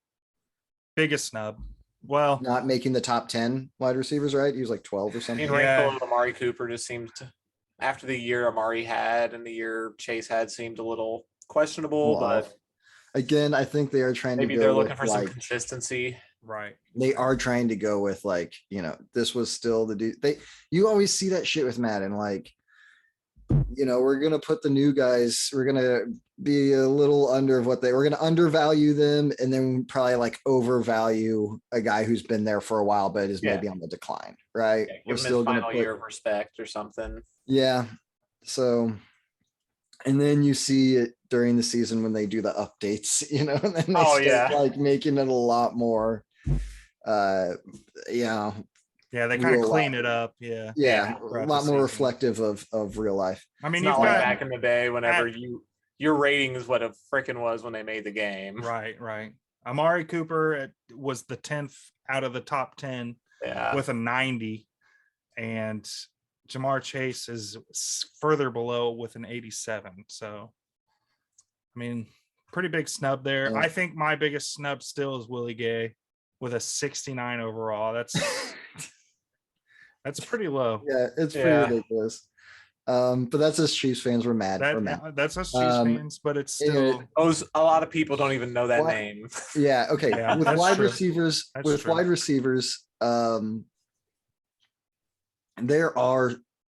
biggest snub. Well, not making the top 10 wide receivers, right? He was like 12 or something. being ranked Yeah. below Amari Cooper just seemed to, after the year Amari had and the year Chase had, seemed a little questionable, but Again, I think they are trying maybe to they're go looking with for some like consistency. right. they are trying to go with like, this was still the dude. You always see that shit with Madden, like, we're gonna put the new guys, we're gonna be a little under of we're gonna undervalue them and then probably like overvalue a guy who's been there for a while but is Yeah. maybe on the decline, right? Yeah, We're give him still his gonna final put, year of respect or something. yeah. So, and then you see it during the season when they do the updates, and then they Oh, start yeah. like making it a lot more, Yeah, they kind of real clean life. it up. Yeah. Yeah, a throughout lot the more season. reflective of real life. I mean, It's you've not like got back in the day whenever at- your rating is what a freaking was when they made the game. right. Amari Cooper was the 10th out of the top 10 Yeah. with a 90, and Jamar Chase is further below with an 87. So, I mean, pretty big snub there. Yeah. I think my biggest snub still is Willie Gay with a 69 overall. That's pretty low. Yeah, it's pretty Yeah. ridiculous. But that's us Chiefs fans. We're mad. We're mad. That's us Chiefs Um, fans, but it's and- still A lot of people don't even know that What? name. Yeah. Okay. Yeah, with that's wide true. receivers, That's true. there are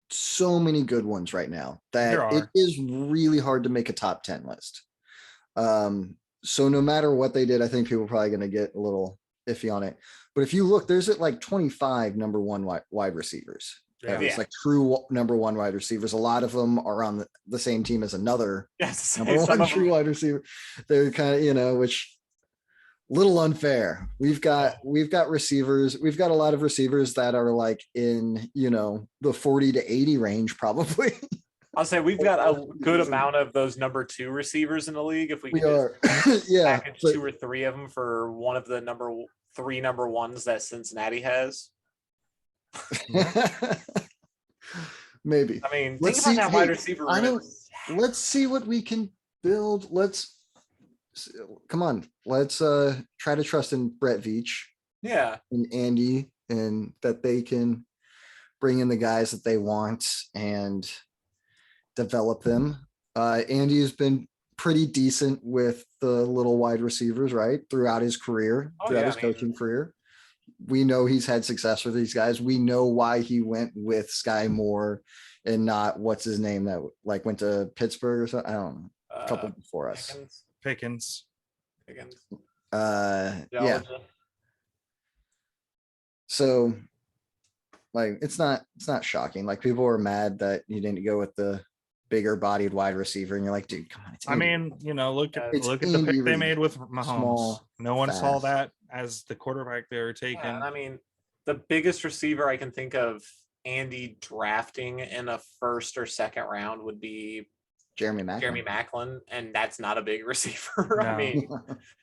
so many good ones right now There that it are. is really hard to make a top 10 list. So no matter what they did, I think people are probably going to get a little iffy on it. But if you look, there's at like 25 number one wide receivers. Yeah. It's like true number one wide receivers. A lot of them are on the same team as another Yes, number one true wide receiver. They're kind of, which little unfair. We've got receivers. We've got a lot of receivers that are like in, the 40 to 80 range, probably. I'll say we've got a good amount of those number two receivers in the league. If we We can are. just Yeah. package but- 2 or 3 of them for one of the number ones that Cincinnati has. Maybe. I mean, Let's think about see- that wide hey, receiver. I room. know- Let's see what we can build. Come on. Let's try to trust in Brett Veach Yeah, and Andy, and that they can bring in the guys that they want and develop them. Andy has been pretty decent with the little wide receivers, right? Throughout his career, Oh, throughout yeah, his I mean- coaching career. We know he's had success with these guys. We know why he went with Sky Moore and not what's his name that like went to Pittsburgh or something. I don't know. A couple before us. Pickens. Pickens. Yeah. Georgia. So like it's not shocking. Like people were mad that you didn't go with the bigger bodied wide receiver, and you're like, dude, come on. It's I Andy mean, look at It's the Andy pick they Reid. made with Mahomes. Small, No one saw fast. that as the quarterback they were taking. Yeah, and I mean, the biggest receiver I can think of Andy drafting in a first or second round would be Jeremy Jeremy Macklin, and that's not a big receiver. I No. mean,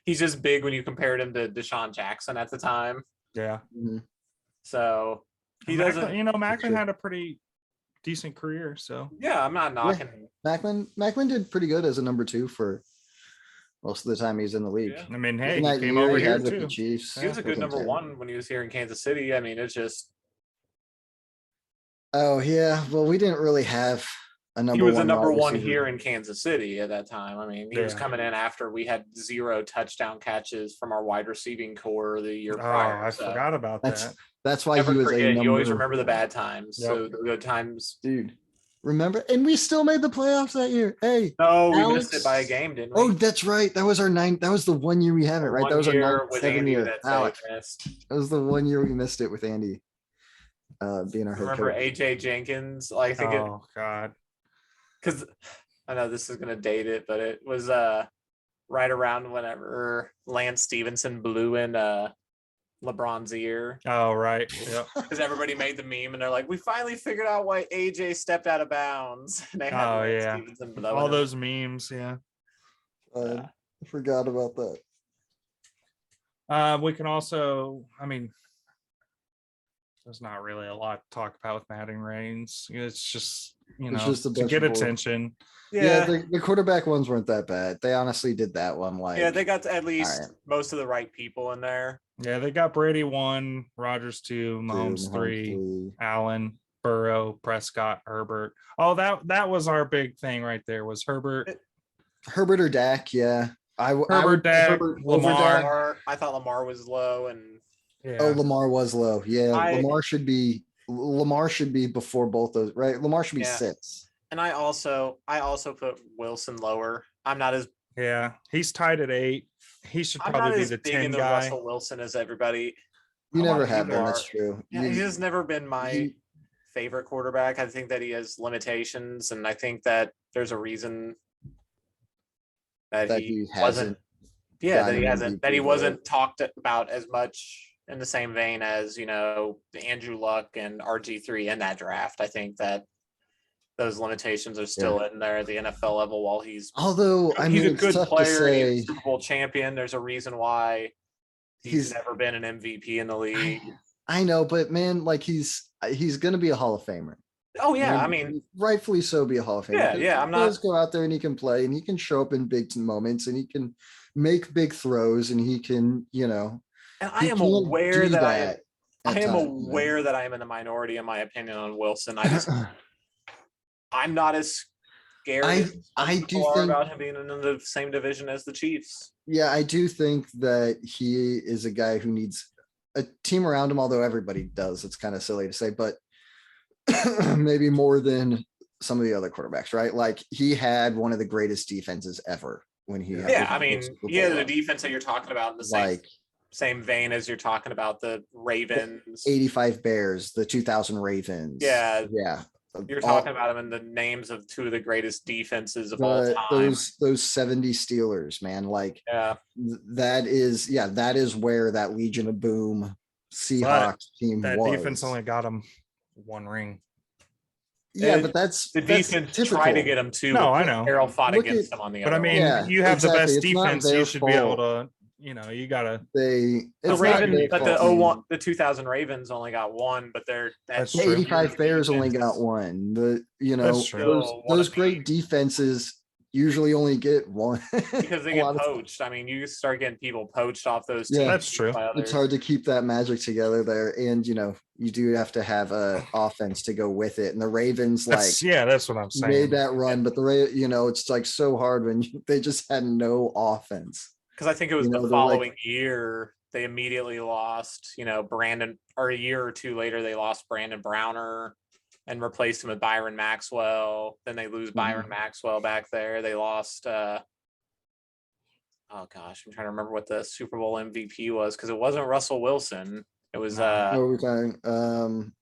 he's just big when you compared him to Deshaun Jackson at the time. Yeah. Mhm. So he And doesn't. Macklin, Macklin Sure. had a pretty decent career. So Yeah, I'm not knocking. Macklin did pretty good as a number 2 for most of the time he's in the league. Yeah. I mean, Even hey, he that came year over he here had with too. the Chiefs. He was a good wasn't number terrible. 1 when he was here in Kansas City. I mean, it's just Oh yeah, well we didn't really have a number he was one. a number wide 1 receiver. here in Kansas City at that time. I mean, he was Yeah. coming in after we had 0 touchdown catches from our wide receiving core the year Oh, prior. I so forgot about That's that. that's why never he was a forget. You always number remember the bad times. Yep. So the good times. dude. Remember, and we still made the playoffs that year. Hey, No, we Alex- missed it by a game, didn't we? oh, that's right. That was our 9. That was the 1 year we haven't, right? One That was our year 9th, with 7 Andy year. that Alex, they missed. that was the 1 year we missed it with Andy being our head Remember coach. AJ Jenkins? Like I think it Oh God. because I know this is gonna date it, but it was right around whenever Lance Stevenson blew in LeBron's ear. Oh right. Yep. Because everybody made the meme and they're like, we finally figured out why AJ stepped out of bounds. And they had Oh, Lance yeah. Stevenson blowing All him. those memes. Yeah. I forgot about that. We can also. I mean, there's not really a lot to talk about with Madden Reigns. It's just It's just a to bunch get of bull- attention. Yeah, the quarterback ones weren't that bad. They honestly did that one like. Yeah, they got at least right. most of the right people in there. Yeah, they got Brady 1, Rogers 2, Mahomes 3, Allen, Burrow, Prescott, Herbert. Oh, that was our big thing right there. Was Herbert, Herbert or Dak, yeah. I would Dak, put Herbert over Lamar. Dak. I thought Lamar was low, and Yeah. Oh, Lamar was low. Yeah, I- Lamar should be before both those, right? Lamar should be Yeah. 6. and I also put Wilson lower. I'm not as Yeah, he's tied at 8. He should I'm not probably be as the big 10 into guy. Russell Wilson as everybody. You A lot never of have people been. That's are. true. Yeah, You- he's just never been my he- favorite quarterback. I think that he has limitations, and I think that there's a reason that, that he he wasn't. hasn't. Yeah, that gotten he an hasn't. That MVP he vote. wasn't talked about as much in the same vein as Andrew Luck and RG3 in that draft. I think that those limitations are still in there at the NFL level. While he's Although I mean, a it's good tough player, to and say. he's a Super Bowl champion. There's a reason why he's He's- never been an MVP in the league. I know, but man, like he's gonna be a Hall of Famer. Oh yeah, And I mean, rightfully so, be a Hall of Famer. Yeah, because yeah, he I'm not- does go out there and he can play and he can show up in big moments and he can make big throws and he can, and I he am can aware do that at I am times, man. aware that I am in the minority in my opinion on Wilson. I'm not as scared as some I do people are think- about him being in the same division as the Chiefs. Yeah, I do think that he is a guy who needs a team around him, although everybody does. It's kind of silly to say, but maybe more than some of the other quarterbacks, right? Like he had one of the greatest defenses ever when he had Yeah, the I mean, Super he had Bowl the run. defense that you're talking about in the like same vein as you're talking about the Ravens. 85 Bears, the 2000 Ravens. Yeah. Yeah. You're All- talking about him in the names of 2 of the greatest defenses of all time. those 70 Steelers, man. Like Yeah, that is where that Legion of Boom Seahawks team That was. defense only got him 1 ring. Yeah, And but that's the that's defense typical. tried to get him too. No, but I know. Carroll fought Look against at- him on the But I other mean, one. Yeah, you have the exactly. best It's not defense. You their should be able fault. to, you gotta. They The it's not Ravens, their but the fault. 01, the 2000 Ravens only got 1, but That's The true. 85 Bears only got defenses- 1. The That's true. those, Still wanna those be- great defenses usually only get 1. because they A get lot of- poached. I mean, you start getting people poached off those Yeah. teams. That's true. by It's others. hard to keep that magic together there, and you do have to have a offense to go with it. And the Ravens That's what I'm saying. made that run, but it's like so hard when they just had no offense. Because I think it was You know, the they're like- following year they immediately lost, Brandon, or a year or 2 later they lost Brandon Browner and replaced him with Byron Maxwell. Then they lose Byron Maxwell back there. They lost oh gosh, I'm trying to remember what the Super Bowl MVP was because it wasn't Russell Wilson. It was What were we talking?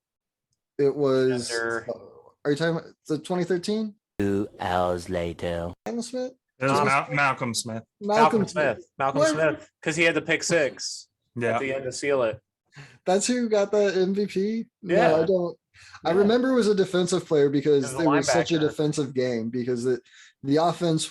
It was. Under- Are you talking about the 2013? 2 hours later. Malcolm Smith. It was Thomas- Malcolm Smith. Malcolm Smith. Malcolm What? Smith. Because he had the pick 6 Yeah. at the end to seal it. That's who got the MVP. No, Yeah. I don't. I Yeah. remember it was a defensive player because It was a there was such a linebacker. defensive game because the offense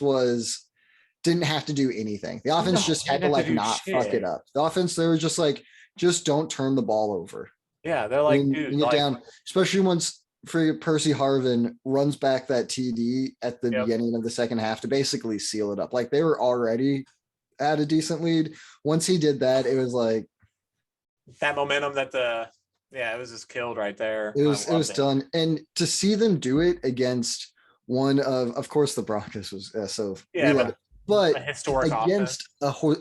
didn't have to do anything. The offense No, just they had to didn't have like to do not fuck shit. it up. The offense, they were just like, just don't turn the ball over. Yeah, they're like, dude, bring it like, down, especially once for Percy Harvin runs back that TD at the Yep. beginning of the second half to basically seal it up. Like they were already at a decent lead. Once he did that, it was like that momentum that it was just killed right there. it I was loved it. done. And to see them do it against one of course, the Broncos was so Yeah, we love it. But a historic against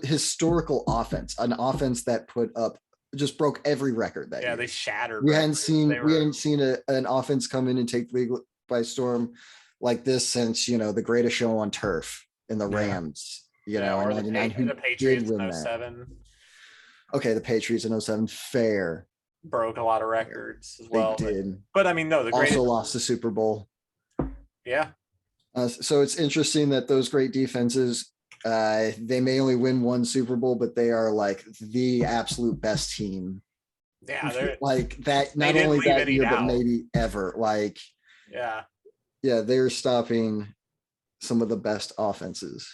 historical offense, an offense that put up just broke every record that Yeah, year. they shattered. We hadn't records. seen They we were- hadn't seen an offense come in and take the league by storm like this since the greatest show on turf in the Yeah. Rams, yeah, in or 99 who the did Patriots win in that. 07 Okay, the Patriots in 07, fair. broke a lot of records as They well. did. But I mean, no, the greatest. Also lost the Super Bowl. Yeah, So it's interesting that those great defenses, they may only win one Super Bowl, but they are like the absolute best team. yeah, they're Like that, not didn't only leave that any year, but doubt. maybe ever. Like, yeah. yeah, they're stopping some of the best offenses.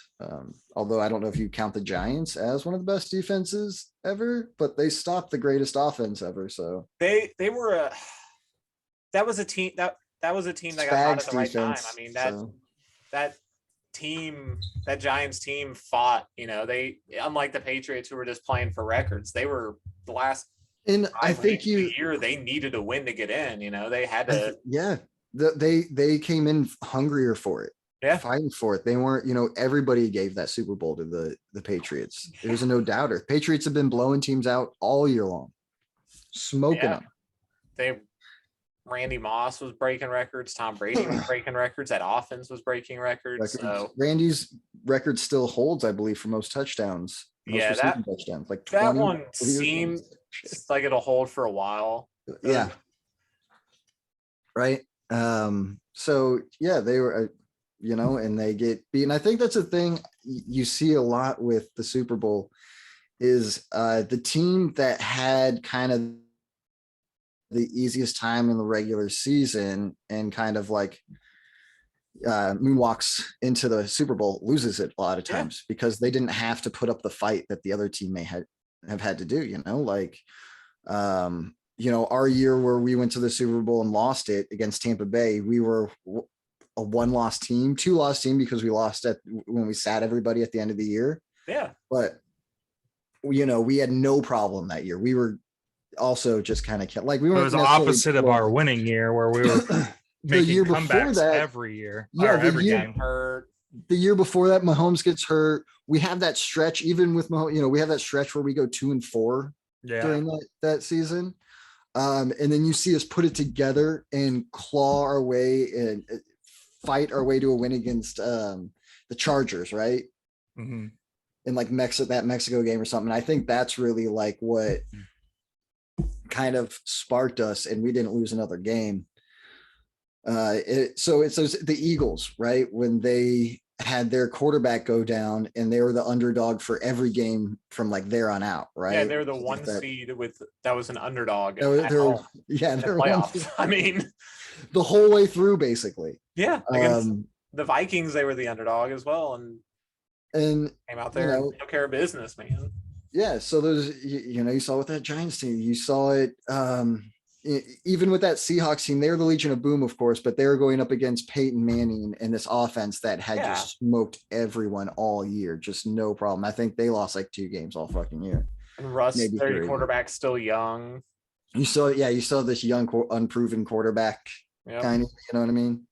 Although I don't know if you count the Giants as one of the best defenses ever, but they stopped the greatest offense ever. So They were that was a team that was a team that got hot at the right time. I mean that team, that Giants team fought. They, unlike the Patriots who were just playing for records, they were the last. And I 5 think weeks of the year they needed a win to get in. They had to. yeah, they came in hungrier for it. Yeah. Fighting for it. They weren't, everybody gave that Super Bowl to the Patriots. It was a no doubter. Patriots have been blowing teams out all year long, smoking Yeah. them. Randy Moss was breaking records. Tom Brady was breaking records. That offense was breaking records. So Randy's record still holds, I believe, for most touchdowns. Most Yeah, receiving touchdowns, like that 20. one seemed like it'll hold for a while. Yeah. Right. So yeah, they were, and they get beaten. I think that's a thing you see a lot with the Super Bowl is the team that had kind of the easiest time in the regular season and kind of like moonwalks into the Super Bowl loses it a lot of times because they didn't have to put up the fight that the other team may have had to do, our year where we went to the Super Bowl and lost it against Tampa Bay, we were a 1-loss team, 2-loss team because we lost when we sat everybody at the end of the year. Yeah. But, we had no problem that year. We were also just kind of like, we It weren't was the necessarily opposite of our winning year where we were making year before comebacks that- every year. Yeah, or the every year- game. Hurt. the year before that, Mahomes gets hurt. We have that stretch, even with Mahomes, we have that stretch where we go 2-4 Yeah. during that season. And then you see us put it together and claw our way and fight our way to a win against the Chargers, right? Mm-hmm. In like that Mexico game or something. I think that's really like what kind of sparked us, and we didn't lose another game. So it's the Eagles, right? When they had their quarterback go down and they were the underdog for every game from like there on out, right? Yeah, they're the one seed that was an underdog. They're in the playoffs. I mean, the whole way through, basically. Yeah, against the Vikings, they were the underdog as well, and came out there and took care of business, man. Yeah, so there's you saw with that Giants team, you saw it even with that Seahawks team. They were the Legion of Boom, of course, but they were going up against Peyton Manning and this offense that had just smoked everyone all year, just no problem. I think they lost like 2 games all fucking year. And Russ, Maybe their 3. quarterback's still young. You saw this young, unproven quarterback, kind of, you know what I mean?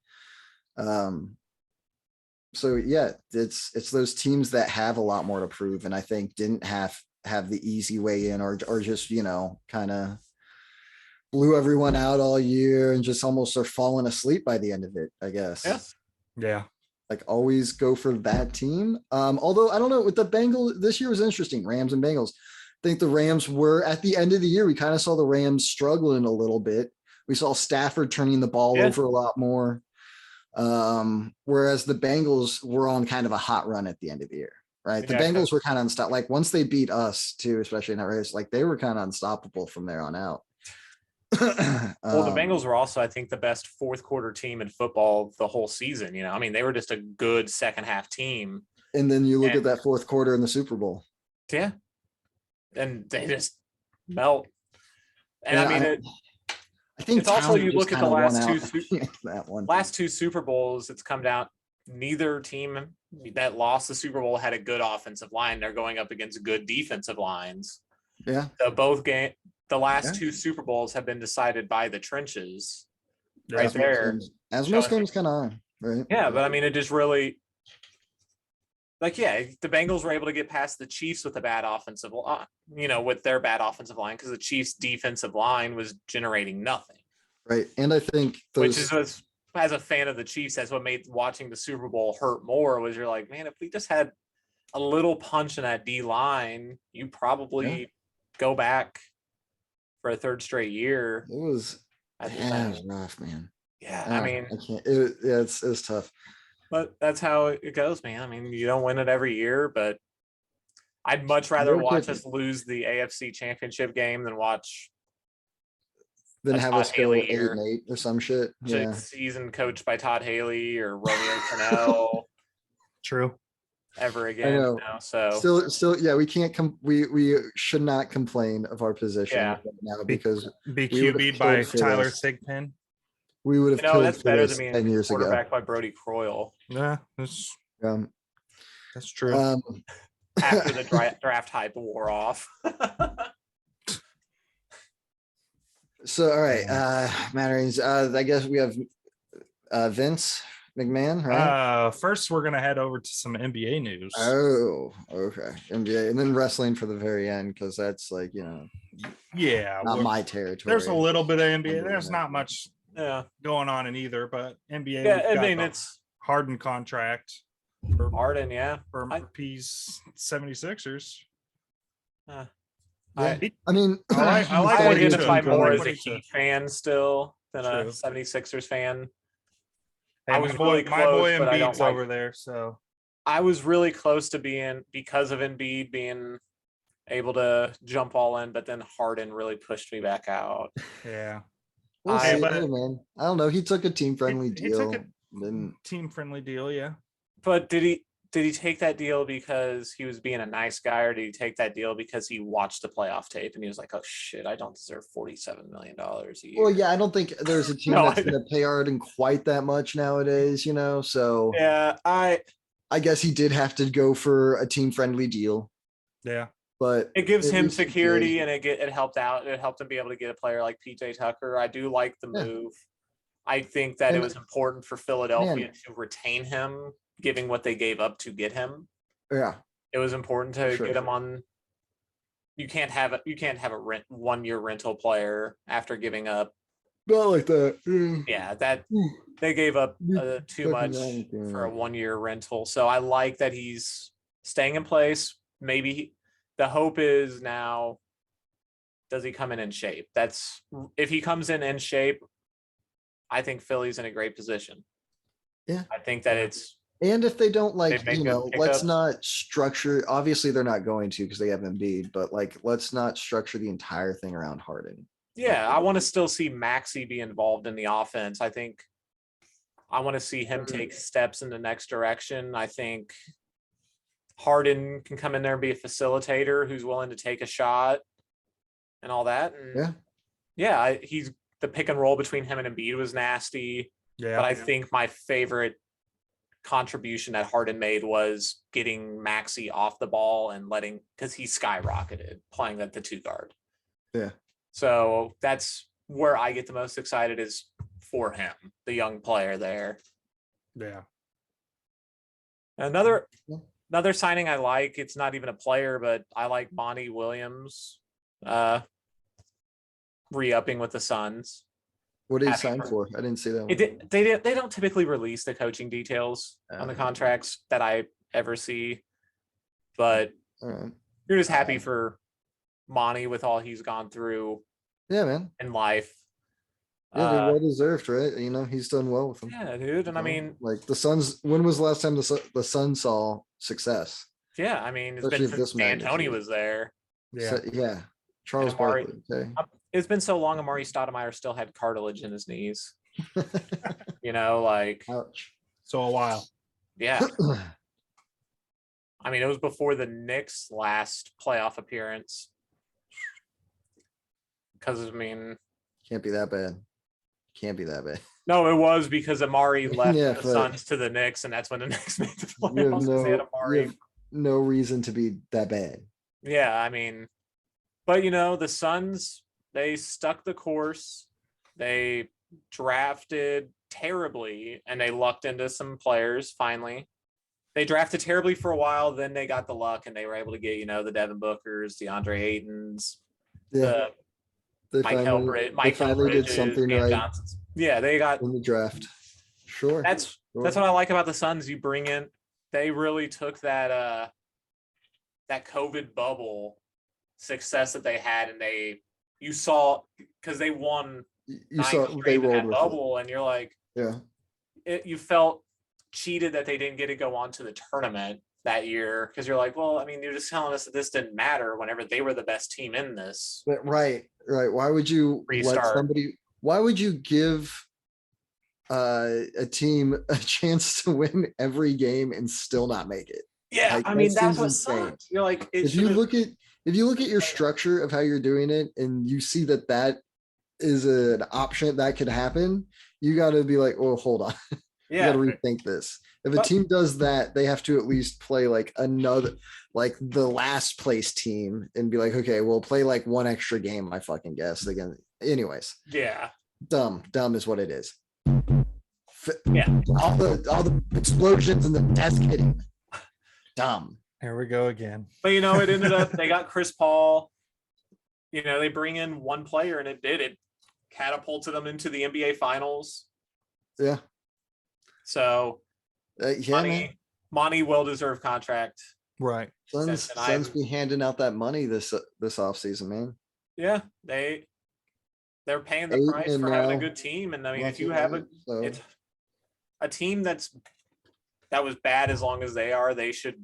So yeah, it's those teams that have a lot more to prove, and I think didn't have the easy way in, or just kind of blew everyone out all year and just almost are falling asleep by the end of it, I guess. Yeah. Like always go for that team. Although I don't know, with the Bengals this year was interesting. Rams and Bengals. I think the Rams were at the end of the year. We kind of saw the Rams struggling a little bit. We saw Stafford turning the ball over a lot more. Whereas the Bengals were on kind of a hot run at the end of the year, right? The Bengals were kind of unstoppable. Like once they beat us too, especially in that race, like they were kind of unstoppable from there on out. Well, the Bengals were also, I think, the best fourth quarter team in football the whole season. I mean, they were just a good second half team. And then you look at that fourth quarter in the Super Bowl. Yeah. And they just melt. And I mean, I think it's also, Towns you just look at the kinda won last out two that one. last two Super Bowls, it's come down. Neither team that lost the Super Bowl had a good offensive line. They're going up against good defensive lines. Yeah, So the last two Super Bowls have been decided by the trenches, right there. as most Showing- games kind of are, right? Yeah, but I mean, it just really, like, yeah, the Bengals were able to get past the Chiefs with a bad offensive line, with their bad offensive line, because the Chiefs' defensive line was generating nothing. Right, and I think Which is what, as a fan of the Chiefs, that's what made watching the Super Bowl hurt more. Was you're like, man, if we just had a little punch in that D line, you probably go back for a third straight year. it was at the it time. was rough, man. Yeah, I mean, I can't. It's tough. but that's how it goes, man. I mean, you don't win it every year, but I'd much rather No watch kidding. us lose the AFC Championship game than watch Then a have Todd us go Haley 8-8 or some shit. a Yeah, season coached by Todd Haley or Romeo Crennel True. ever again. know. So still, yeah. We can't come. We should not complain of our position Yeah. right now Be- because Be We would've QB'd by killed for Tyler this. Thigpen. we would have killed that's for better this than 10 being years ago. quarterback by Brody Croyle Yeah, that's Um, true. after the draft hype wore off. So all right, Matterings. I guess we have Vince McMahon, right? First we're gonna head over to some NBA news. Oh, okay. NBA, and then wrestling for the very end because that's like Yeah, not we're- my territory. there's a little bit of NBA. Under There's that, not yeah. much Yeah, going on in either, but NBA. yeah. we've I got mean, the it's Harden contract for Harden. Yeah, P's 76ers. Uh, Yeah. I I mean, I like I what he identify took. I more like as what a he took. Heat fan still than a True. 76ers fan. Hey, I was really my boy close, but I don't Embiid's like- over there, so I was really close to being, because of Embiid being able to jump all in, but then Harden really pushed me back out. yeah. we'll I- see. but- Hey, man, I don't know. He took a team friendly he took deal. a- Then Team friendly deal, yeah. But did he take that deal because he was being a nice guy, or did he take that deal because he watched the playoff tape and he was like, oh shit, I don't deserve $47 million a year? well, yeah, I don't think there's a team No, that's gonna pay Harden quite that much nowadays. So Yeah, I guess he did have to go for a team friendly deal, Yeah. but it gives at him least he did. security, and it helped out. It helped him be able to get a player like PJ Tucker. I do like the Yeah. move. I think that it And- was important for Philadelphia to retain him, giving what they gave up to get him. Yeah, It was important to Sure. get him on. You can't have a 1-year rental player after giving up. not like that. Yeah, that Ooh. they gave up You too much fucking right, for a yeah. 1-year rental. So I like that he's staying in place. Maybe the hope is now, does he come in shape? If he comes in shape, I think Philly's in a great position. Yeah. I think that it's And if they don't They'd make good let's pickups. not structure. Obviously, they're not going to because they have Embiid. But let's not structure the entire thing around Harden. yeah. I want to still see Maxey be involved in the offense. I think I want to see him take steps in the next direction. I think Harden can come in there and be a facilitator who's willing to take a shot and all that. And Yeah, he's the pick and roll between him and Embiid was nasty. Yeah. But I think my favorite contribution that Harden made was getting Maxey off the ball and because he skyrocketed playing at the 2 guard. Yeah. So that's where I get the most excited, is for him, the young player there. Yeah. Another Yeah. signing I like, it's not even a player, but I like Monty Williams re-upping with the Suns. what did he Happy sign for- for? I didn't see that. They don't typically release the coaching details on the contracts that I ever see, but All right. you're just happy for Monty with all he's gone through Yeah, man. in life. Yeah, they're well deserved, right? He's done well with them. Yeah, dude. And I mean, like the Suns. When was the last time the Suns saw success? yeah, I mean, it's Especially been if this since D'Antoni magnitude. was there. Yeah. So, yeah. Charles Amari- Barkley. Okay. It's been so long, Amari Stoudemire still had cartilage in his knees. Like, Ouch. So a while. yeah. I mean, it was before the Knicks' last playoff appearance. because I mean, Can't be that bad. Can't be that bad. no, it was because Amari left Yeah, the but- Suns to the Knicks, and that's when the Knicks made the You have playoffs. 'cause they had no, Amari. you have no reason to be that bad. Yeah, I mean, but the Suns, they stuck the course. They drafted terribly and they lucked into some players finally. They drafted terribly for a while, then they got the luck and they were able to get, the Devin Bookers, the Andre Aytons, Yeah, they Michael finally did Bridges, something Cam right Johnsons. Yeah, they got in the draft. Sure. that's what I like about the Suns. You bring in, they really took that COVID bubble success that they had, and you saw because they won You 9 saw straight they in rolled that with it. bubble, and you're like, Yeah. you felt cheated that they didn't get to go on to the tournament that year because you're like, well, I mean, you're just telling us that this didn't matter whenever they were the best team in this. But right. Why would you Restart. why would you give a team a chance to win every game and still not make it? Yeah, Like, I mean, that that's seems what insane. sucks. You're like, If you look at your structure of how you're doing it and you see that is an option that could happen, you got to be like, oh, hold on. You got to rethink this. If a But- team does that, they have to at least play like the last place team and be like, okay, we'll play like one extra game, I fucking guess. Again, anyways, yeah, dumb is what it is. Yeah. All the explosions and the desk hitting. Dumb. Here we go again. but it ended up they got Chris Paul. They bring in one player and it catapulted them into the NBA Finals. Yeah. So Yeah, man. Monty well-deserved contract. Right. Suns be handing out that money this offseason, man. Yeah, they're paying the Aiden price and for having a now good team, and I mean, if Lucky you have so- it's a team that was bad as long as they are, they should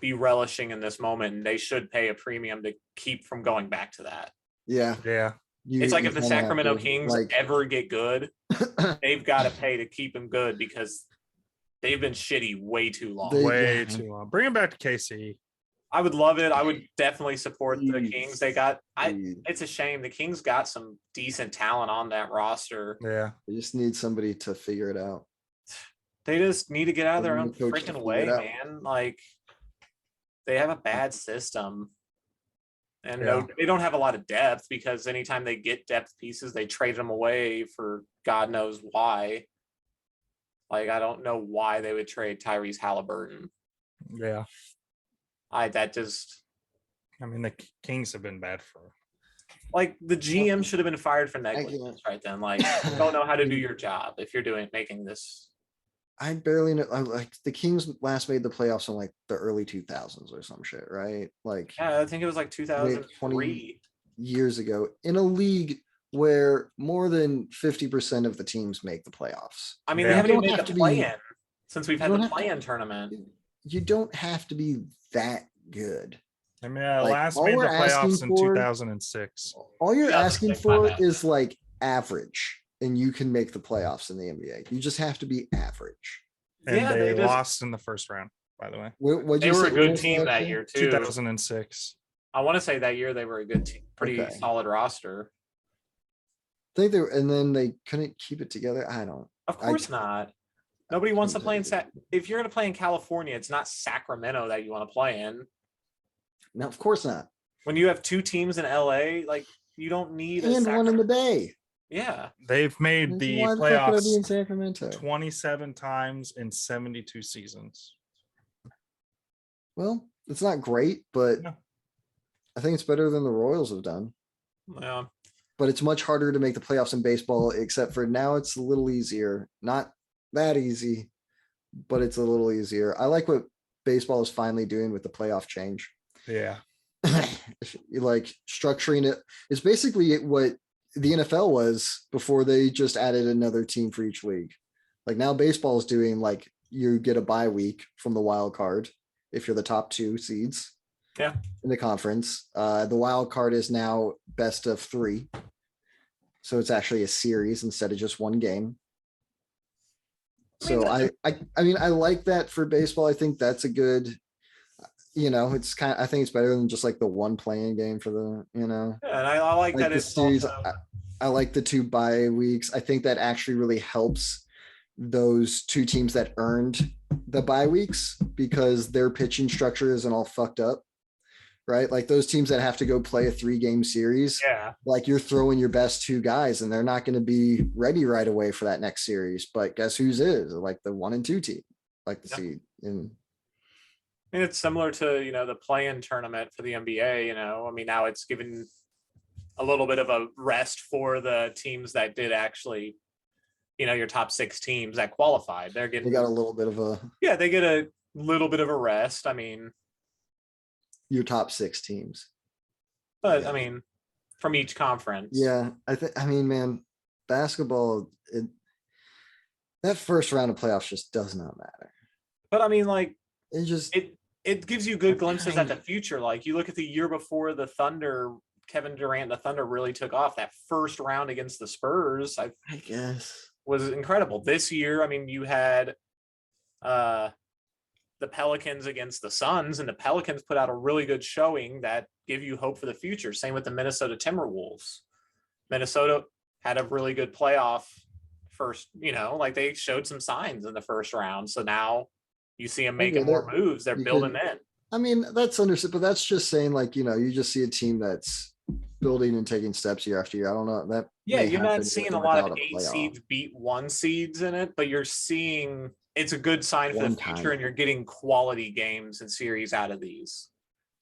be relishing in this moment, and they should pay a premium to keep from going back to that. yeah. Yeah. It's like You if the kinda have Sacramento to, Kings like- ever get good, they've got to pay to keep them good because they've been shitty way too long. Way yeah. too long. Bring him back to KC. I would love it. I would definitely support the Jeez. Kings. It's a shame. The Kings got some decent talent on that roster. Yeah. They just need somebody to figure it out. They just need to get out of their They own need a coach to freaking figure way, it out. man. Like they have a bad system. And Yeah. they don't have a lot of depth because anytime they get depth pieces, they trade them away for God knows why. Like, I don't know why they would trade Tyrese Halliburton. Yeah. The Kings have been bad for. the GM should have been fired for negligence right then. Like, you don't know how to do your job if you're making this. I barely know. Like the Kings last made the playoffs in like the early 2000s or some shit, right? Like Yeah, I think it was like 2003. years ago in a league where more than 50% of the teams make the playoffs. I mean, Yeah. they haven't You even don't made have the to be- play-in since we've had you the don't have to- play-in tournament. You don't have to be that good. I mean, I Like, last all made the we're asking playoffs in for- 2006. All you're Yeah, asking that's my for bad. is like average, and you can make the playoffs in the NBA. You just have to be average. And Yeah, they they just- lost in the first round, by the way. What'd They you were say a good was team that last year too. 2006. I want to say that year they were a good team, pretty Okay. solid roster. I think they were, and then they couldn't keep it together. I don't. Of I- course not. Nobody wants to couldn't play in tell you. if you're going to play in California, it's not Sacramento that you want to play in. No, of course not. When you have two teams in LA, like you don't need a And one in the Sacramento. Bay. Yeah. They've made the Why the fuck would I be in playoffs Sacramento? 27 times in 72 seasons. Well, it's not great, but No. I think it's better than the Royals have done. Yeah. But it's much harder to make the playoffs in baseball, except for now it's a little easier. Not that easy, but it's a little easier. I like what baseball is finally doing with the playoff change. Yeah. You like structuring it. It's basically what the NFL was before they just added another team for each league. Like now baseball is doing like you get a bye week from the wild card if you're the top 2 seeds. Yeah. In the conference. The wild card is now best of 3. So it's actually a series instead of just one game. So I mean, I like that for baseball. I think that's a good, you know, it's kind of, I think it's better than just like the one playing game for the, you know. Yeah, and I like Like that the it's series, also, I like the 2 bye weeks. I think that actually really helps those 2 teams that earned the bye weeks because their pitching structure isn't all fucked up, right? Like those teams that have to go play a 3-game series, yeah. like you're throwing your best 2 guys and they're not going to be ready right away for that next series. But guess whose is? Like the 1 and 2 team, like the Yep. seed. And I mean, it's similar to, the play-in tournament for the NBA, I mean, now it's given a little bit of a rest for the teams that did actually, your top 6 teams that qualified. They're they getting, got a little bit of a, yeah, they get a little bit of a rest. I mean, your top 6 teams. but Yeah. I mean, from each conference. Yeah, I mean, man, basketball, that first round of playoffs just does not matter. But I mean, like, It just, it gives you good glimpses at the Kind future. Like you look at the year before the Thunder, Kevin Durant, the Thunder really took off. That first round against the Spurs, I guess. was incredible. This year, I mean, you had the Pelicans against the Suns, and the Pelicans put out a really good showing that give you hope for the future. Same with the Minnesota Timberwolves. Minnesota had a really good playoff first, like they showed some signs in the first round. So now you see them making get more it. moves. They're You building could- in. I mean, that's understood, but that's just saying like, you just see a team that's building and taking steps year after year. I don't know that. Yeah, may you're happen not with seeing or a lot of without 8 playoff. seeds beat 1 seeds in it, but you're seeing it's a good sign for One the future, time. and you're getting quality games and series out of these.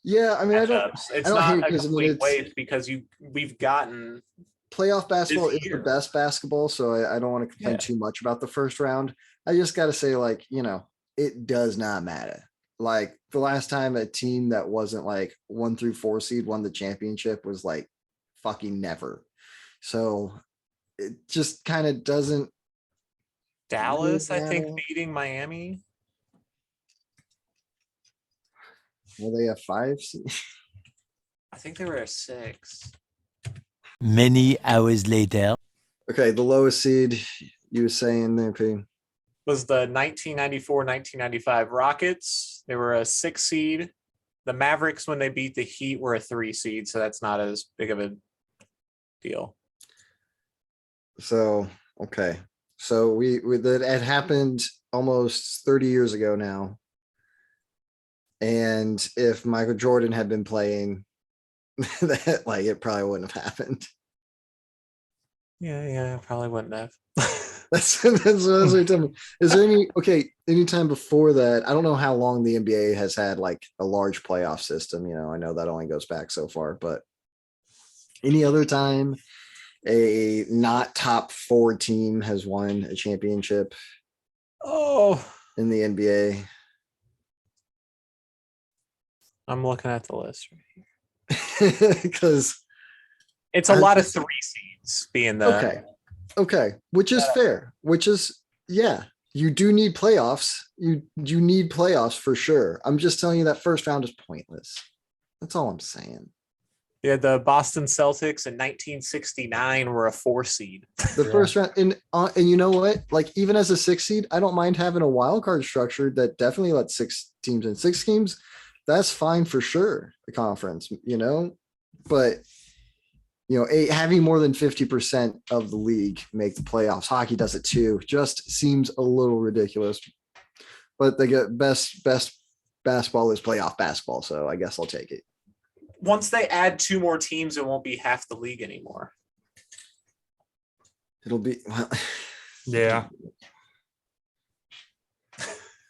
Yeah, I mean, I don't matchups. It's don't hate not it a 'cause, I mean, complete it's- waste because we've gotten playoff basketball is the year. best basketball, so I don't want to complain Yeah. too much about the first round. I just got to say, like, it does not matter. Like the last time a team that wasn't like 1 through 4 seed won the championship was like fucking never. So it just kind of doesn't. Dallas, I think, matter. beating Miami. Well, they have 5 seed. I think they were a 6. Many hours later. Okay, the lowest seed you were saying there, P. Was the 1994-1995 Rockets. They were a 6 seed. The Mavericks, when they beat the Heat, were a 3 seed, so that's not as big of a deal. So okay, so we that it happened almost 30 years ago now. And if Michael Jordan had been playing, that like it probably wouldn't have happened. Yeah, probably wouldn't have. That's what you're telling me. Is there any time before that? I don't know how long the NBA has had like a large playoff system. I know that only goes back so far, but any other time a not top 4 team has won a championship Oh, in the NBA? I'm looking at the list right here. Because It's a lot of 3 seeds being the okay, which is fair, you do need playoffs. You need playoffs for sure. I'm just telling you that first round is pointless. That's all I'm saying. Yeah, the Boston Celtics in 1969 were a 4 seed. The first round, and you know what? Like even as a 6 seed, I don't mind having a wild card structure that definitely lets 6 teams in. 6 teams, that's fine for sure. The conference, but having more than 50% of the league make the playoffs. Hockey does it too. Just seems a little ridiculous. But they get best basketball is playoff basketball, so I guess I'll take it. Once they add 2 more teams, it won't be half the league anymore. It'll be well, Yeah.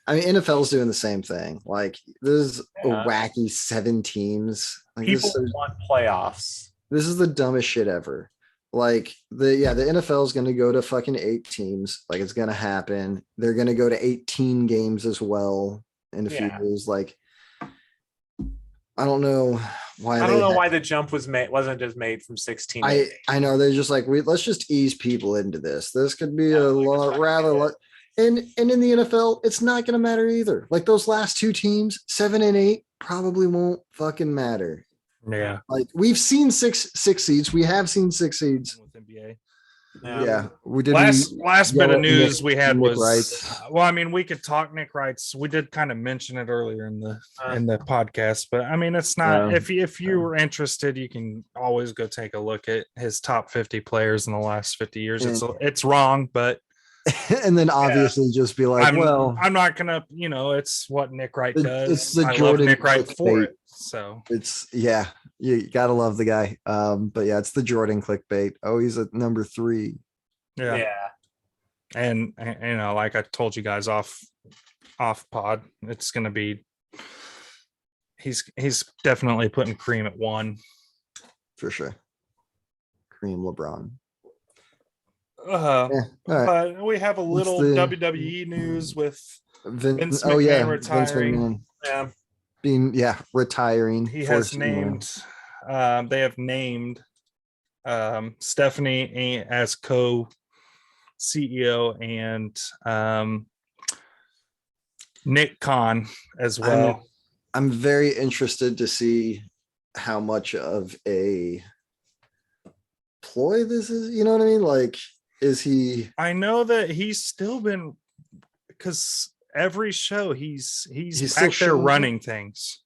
I mean, NFL's doing the same thing. Like this is Yeah. a wacky 7 teams. Like People want playoffs. this is the dumbest shit ever. Like the NFL is going to go to fucking 8 teams. Like it's going to happen. They're going to go to 18 games as well in a few Yeah. years. Like I don't know why. I don't know why the jump wasn't just made from 16. to 8. I know they're just like let's just ease people into this. This could be Yeah, a like, lot it's rather. And in the NFL, it's not going to matter either. Like those last 2 teams, 7 and 8, probably won't fucking matter. Yeah. Like we've seen six seeds. We have seen 6 seeds. With NBA. Yeah, we did. Last bit of news we had Nick was Wright's. well, I mean, we could talk Nick Wright's. We did kind of mention it earlier in the podcast, but I mean, it's not. Yeah. If you were interested, you can always go take a look at his top 50 players in the last 50 years. It's wrong, but And then obviously just be like, I'm not gonna. It's what Nick Wright does. It's the I Jordan love Nick Wright for clickbait. it. So it's you gotta love the guy. But yeah, it's the Jordan clickbait. Oh, he's at number 3. yeah. And like I told you guys off pod, it's gonna be he's definitely putting Cream at 1 For sure. Cream LeBron. All right. But we have a little WWE news with Vince McMahon retiring. Vince McMahon retiring. He has named they have named Stephanie as co-CEO and Nick Khan as well. I'm very interested to see how much of a ploy this is. You know what I mean? Like, is he? I know that he's still been, because every show he's back there running things.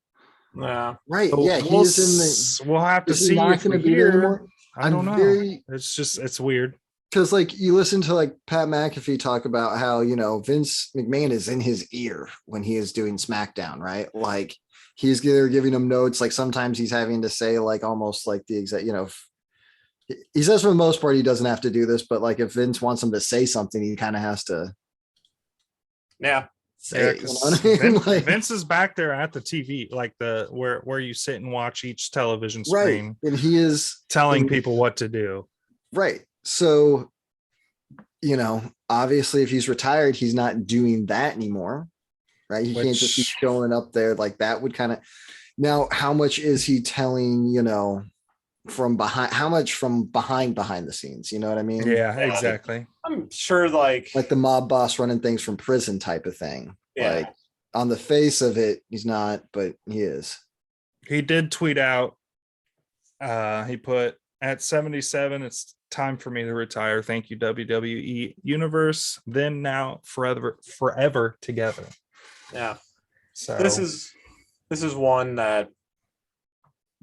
Yeah. Right. So Yeah. we'll have to see if we hear. I don't know. It's weird. Because like you listen to like Pat McAfee talk about how, Vince McMahon is in his ear when he is doing SmackDown, right? Like he's either giving him notes, like sometimes he's having to say like almost like the exact, he says for the most part he doesn't have to do this, but like if Vince wants him to say something, he kind of has to. Yeah. Say it, Vince is back there at the TV, like where you sit and watch each television screen, right? And he is telling people what to do. Right. So, obviously if he's retired, he's not doing that anymore. Right. He can't just be showing up there like that would kind of. Now, how much is he telling, from behind, how much from behind the scenes? You know what I mean? Yeah, exactly. I'm sure like the mob boss running things from prison type of thing. Yeah. Like on the face of it, he's not, but he is. He did tweet out. He put at 77, it's time for me to retire. Thank you, WWE Universe. Then now forever together. Yeah. So this is one that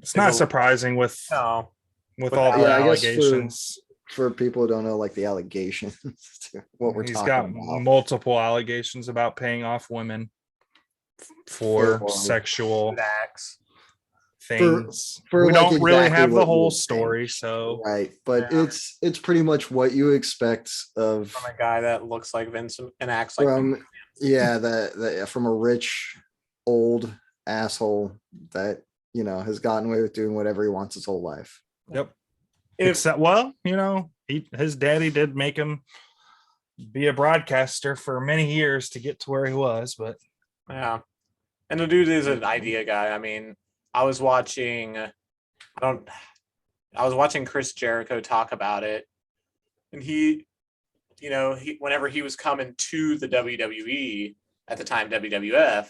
It's not surprising with all the allegations. For people who don't know, like the allegations, what we're talking about. He's got multiple allegations about paying off women for sexual acts. Things. For we like don't really exactly have the what whole you story, think. so right. But it's pretty much what you expect of from a guy that looks like Vince and acts like from from a rich old asshole that has gotten away with doing whatever he wants his whole life. Yep. Except, his daddy did make him be a broadcaster for many years to get to where he was, but yeah. And the dude is an idea guy. I mean, I was watching Chris Jericho talk about it, and he whenever he was coming to the WWE at the time, WWF,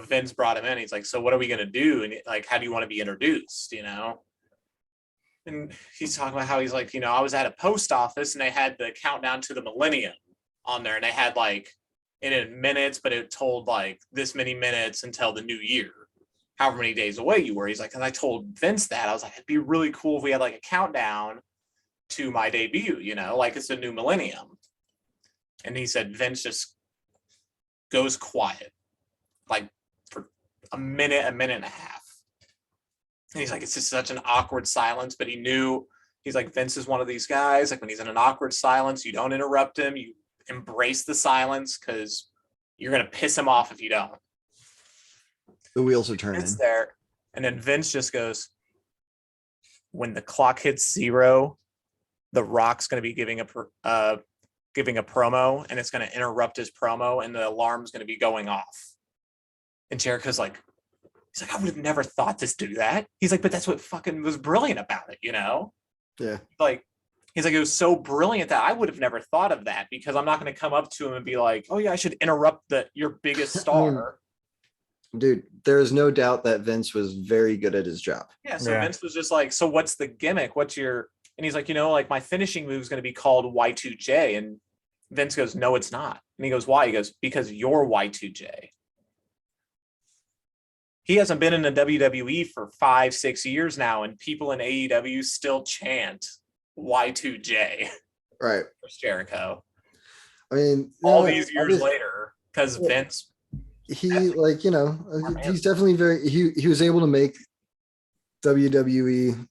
Vince brought him in. He's like, so what are we going to do? And like, how do you want to be introduced? And he's talking about how he's like, I was at a post office and they had the countdown to the millennium on there, and they had like in minutes, but it told like this many minutes until the new year, however many days away you were. He's like, and I told Vince that. I was like, it'd be really cool if we had like a countdown to my debut, like it's a new millennium. And he said Vince just goes quiet, like for a minute and a half. And he's like, it's just such an awkward silence, but he knew, he's like, Vince is one of these guys. Like when he's in an awkward silence, you don't interrupt him. You embrace the silence because you're going to piss him off if you don't. The wheels are turning. It's there. And then Vince just goes, when the clock hits 0, The Rock's going to be giving a promo, and it's going to interrupt his promo, and the alarm's going to be going off. And Jericho's like, he's like, I would have never thought to do that. He's like, but that's what fucking was brilliant about it, Yeah. Like, he's like, it was so brilliant that I would have never thought of that, because I'm not going to come up to him and be like, oh yeah, I should interrupt your biggest star. Dude, there is no doubt that Vince was very good at his job. Yeah. So Vince was just like, so what's the gimmick? What's your, And he's like, like my finishing move is going to be called Y2J. And Vince goes, no, it's not. And he goes, why? He goes, because you're Y2J. He hasn't been in the WWE for 5-6 years now, and people in AEW still chant Y2J. Right. For Jericho. I mean, all these years later, because Vince. He like, he's definitely he was able to make WWE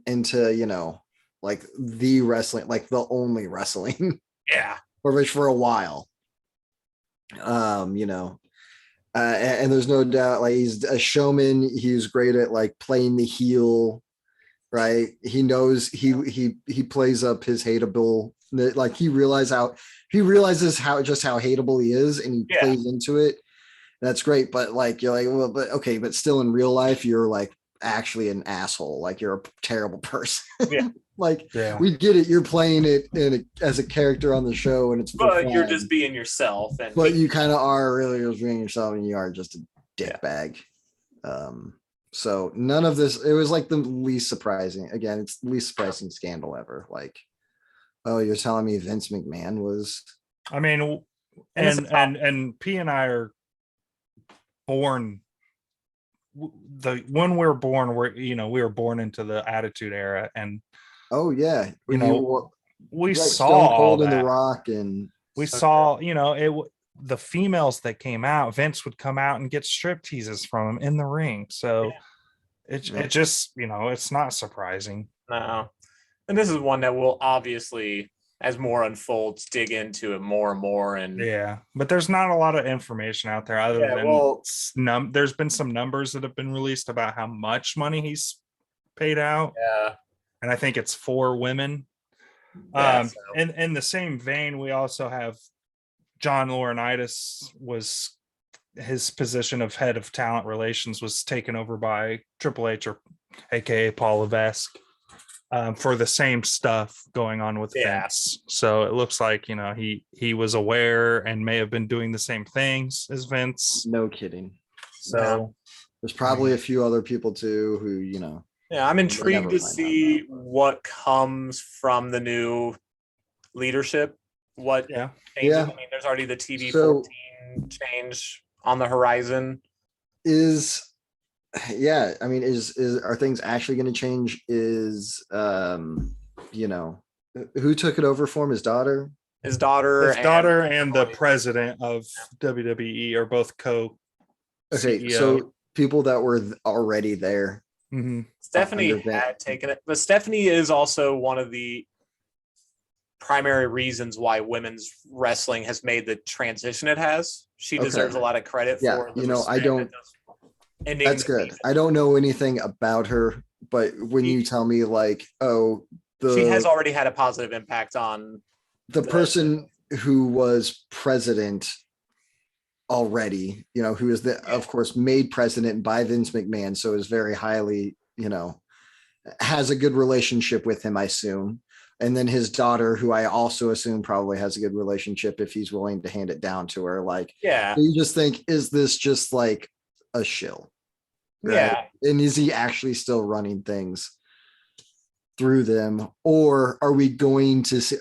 into, like the wrestling, like the only wrestling. Yeah. For a while. And there's no doubt, like he's a showman. He was great at like playing the heel, right? He knows he plays up his hateable, like he realizes how hateable he is, and he plays into it. That's great, but like you're like, well, but okay, but still in real life, you're like actually an asshole. Like you're a terrible person. Yeah. We get it. You're playing it as a character on the show, and it's but you're just being yourself. But you kind of are really just being yourself, and you are just a dickbag. So none of this. It was like the least surprising. Again, it's the least surprising scandal ever. Like, oh, you're telling me Vince McMahon was? I mean, and P and I are born. When we were born, we were born into the Attitude Era, and oh yeah, we like saw Stone Cold and The Rock, and we saw the females that came out. Vince would come out and get strip teases from him in the ring, so it just it's not surprising. No, and this is one that will obviously, as more unfolds, dig into it more and more. And but there's not a lot of information out there other than there's been some numbers that have been released about how much money he's paid out. And I think it's 4 women. And in the same vein, we also have John Laurinaitis. His position of head of talent relations was taken over by Triple H, or aka Paul Levesque. For the same stuff going on with Vince. So it looks like, he was aware and may have been doing the same things as Vince. No kidding. So there's probably a few other people too who, I'm intrigued to see what comes from the new leadership. What changes. I mean, there's already the TV 14 change on the horizon. I mean, are things actually going to change? Who took it over for him? His daughter and the president of WWE are both okay, so people that were already there. Stephanie had taken it, but Stephanie is also one of the primary reasons why women's wrestling has made the transition it has. She deserves a lot of credit for I don't. That's good. I don't know anything about her, but when you tell me like, she has already had a positive impact on the person who was president already, who is of course made president by Vince McMahon. So is very highly, has a good relationship with him, I assume. And then his daughter, who I also assume probably has a good relationship if he's willing to hand it down to her. Like, you just think, is this just like a shill? Right? And is he actually still running things through them, or are we going to see?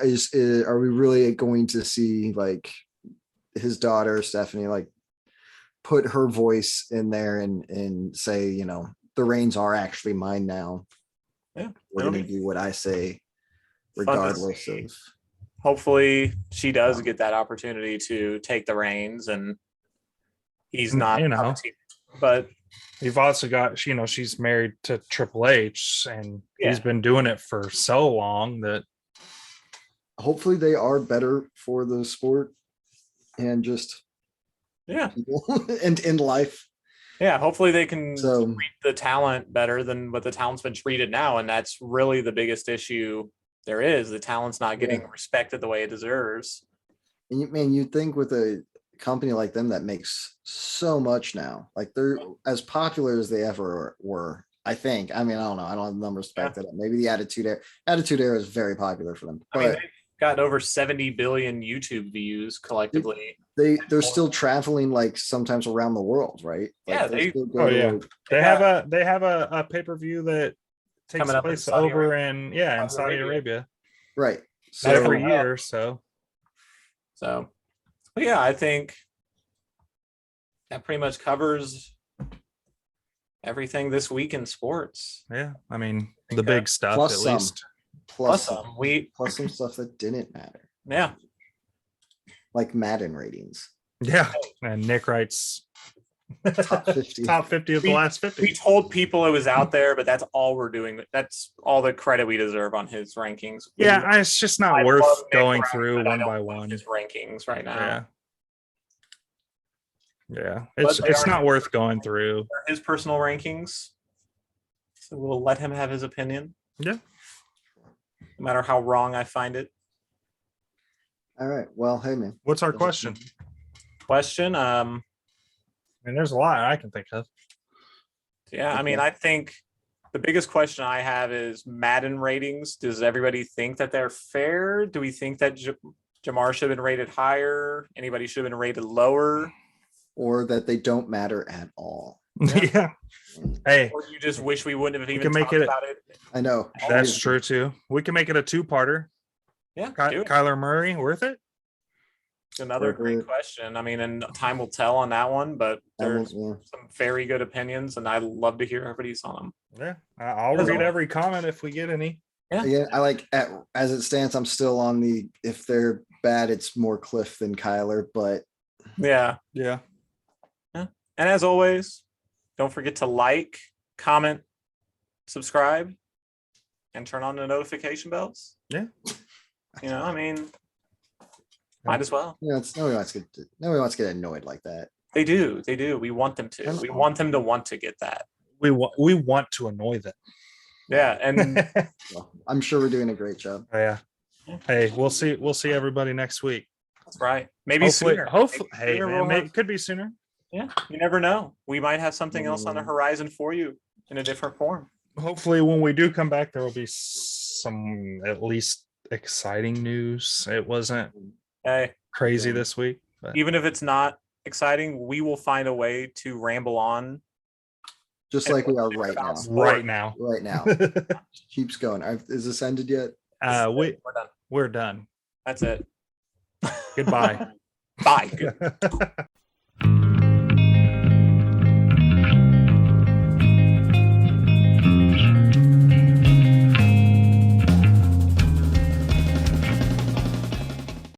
Are we really going to see like his daughter Stephanie like put her voice in there and say, the reins are actually mine now. We're going to do what I say, regardless of. Hopefully, she does get that opportunity to take the reins, and he's not. But you've also got, she's married to Triple H, and he's been doing it for so long that hopefully they are better for the sport and just and in life. Hopefully they can treat the talent better than what the talent's been treated now, and that's really the biggest issue there is. The talent's not getting respected the way it deserves. And you'd think with a company like them that makes so much now, like they're as popular as they ever were, I think. I mean, I don't know, I don't have the numbers to back that up. Maybe the attitude era is very popular for them, but they've gotten over 70 billion YouTube views collectively. They're still traveling like sometimes around the world, right? Like, they have a pay-per-view that takes Coming up in place Saudi over in Saudi Arabia. Right. Not So every year, so So, but yeah, I think that pretty much covers everything this week in sports. yeah. I mean, the Okay. big stuff Plus at some. least. plus Plus some stuff that didn't matter, yeah, like Madden ratings. Yeah. And Nick writes Top 50. top 50 of the last 50. we told people it was out there, but that's all we're doing. That's all the credit we deserve on his rankings. Yeah, it's just not I worth love Nick going Brown, through but I one don't by love one. his rankings right now. Yeah. Yeah. But they It's are- not worth going through. His personal rankings. So we'll let him have his opinion. Yeah. No matter how wrong I find it. All right. Well, hey man. What's our question? Question. I mean, there's a lot I can think of. Yeah, I mean, I think the biggest question I have is Madden ratings. Does everybody think that they're fair? Do we think that Jamar should have been rated higher? Anybody should have been rated lower? Or that they don't matter at all. Yeah. Hey, Or you just wish we wouldn't have even can make talked it- about it? I know. that's true too. We can make it a two-parter. Yeah, do it. Kyler Murray, worth it? It's another great Or- question. I mean, and time will tell on that one, but there's Yeah. some very good opinions, and I love to hear everybody's on them. Yeah. I'll That's read all. every comment if we get any. Yeah, I like as it stands, I'm still on the if they're bad, it's more Cliff than Kyler, but Yeah. Yeah. And as always, don't forget to like, comment, subscribe, and turn on the notification bells. Yeah. You know, I mean, might as well. you know, it's nobody wants to get annoyed like that. They do. They do. We want them to. We want them to want to get that. We want to annoy them. Yeah. And Well, I'm sure we're doing a great job. Yeah. Hey, we'll see everybody next week. that's right. Maybe Hopefully, sooner. hopefully, Maybe hey, sooner man, we'll have- it could be sooner. yeah. You never know. We might have something else on the Mm. horizon for you in a different form. Hopefully, when we do come back, there will be some at least exciting news. It wasn't Hey, crazy Yeah. this week, but even if it's not exciting, we will find a way to ramble on. Just And like we are we'll right about now. sport. right now, Right now. Keeps going. Is this ended yet? We're done. we're done. That's it. Goodbye. Bye. Good.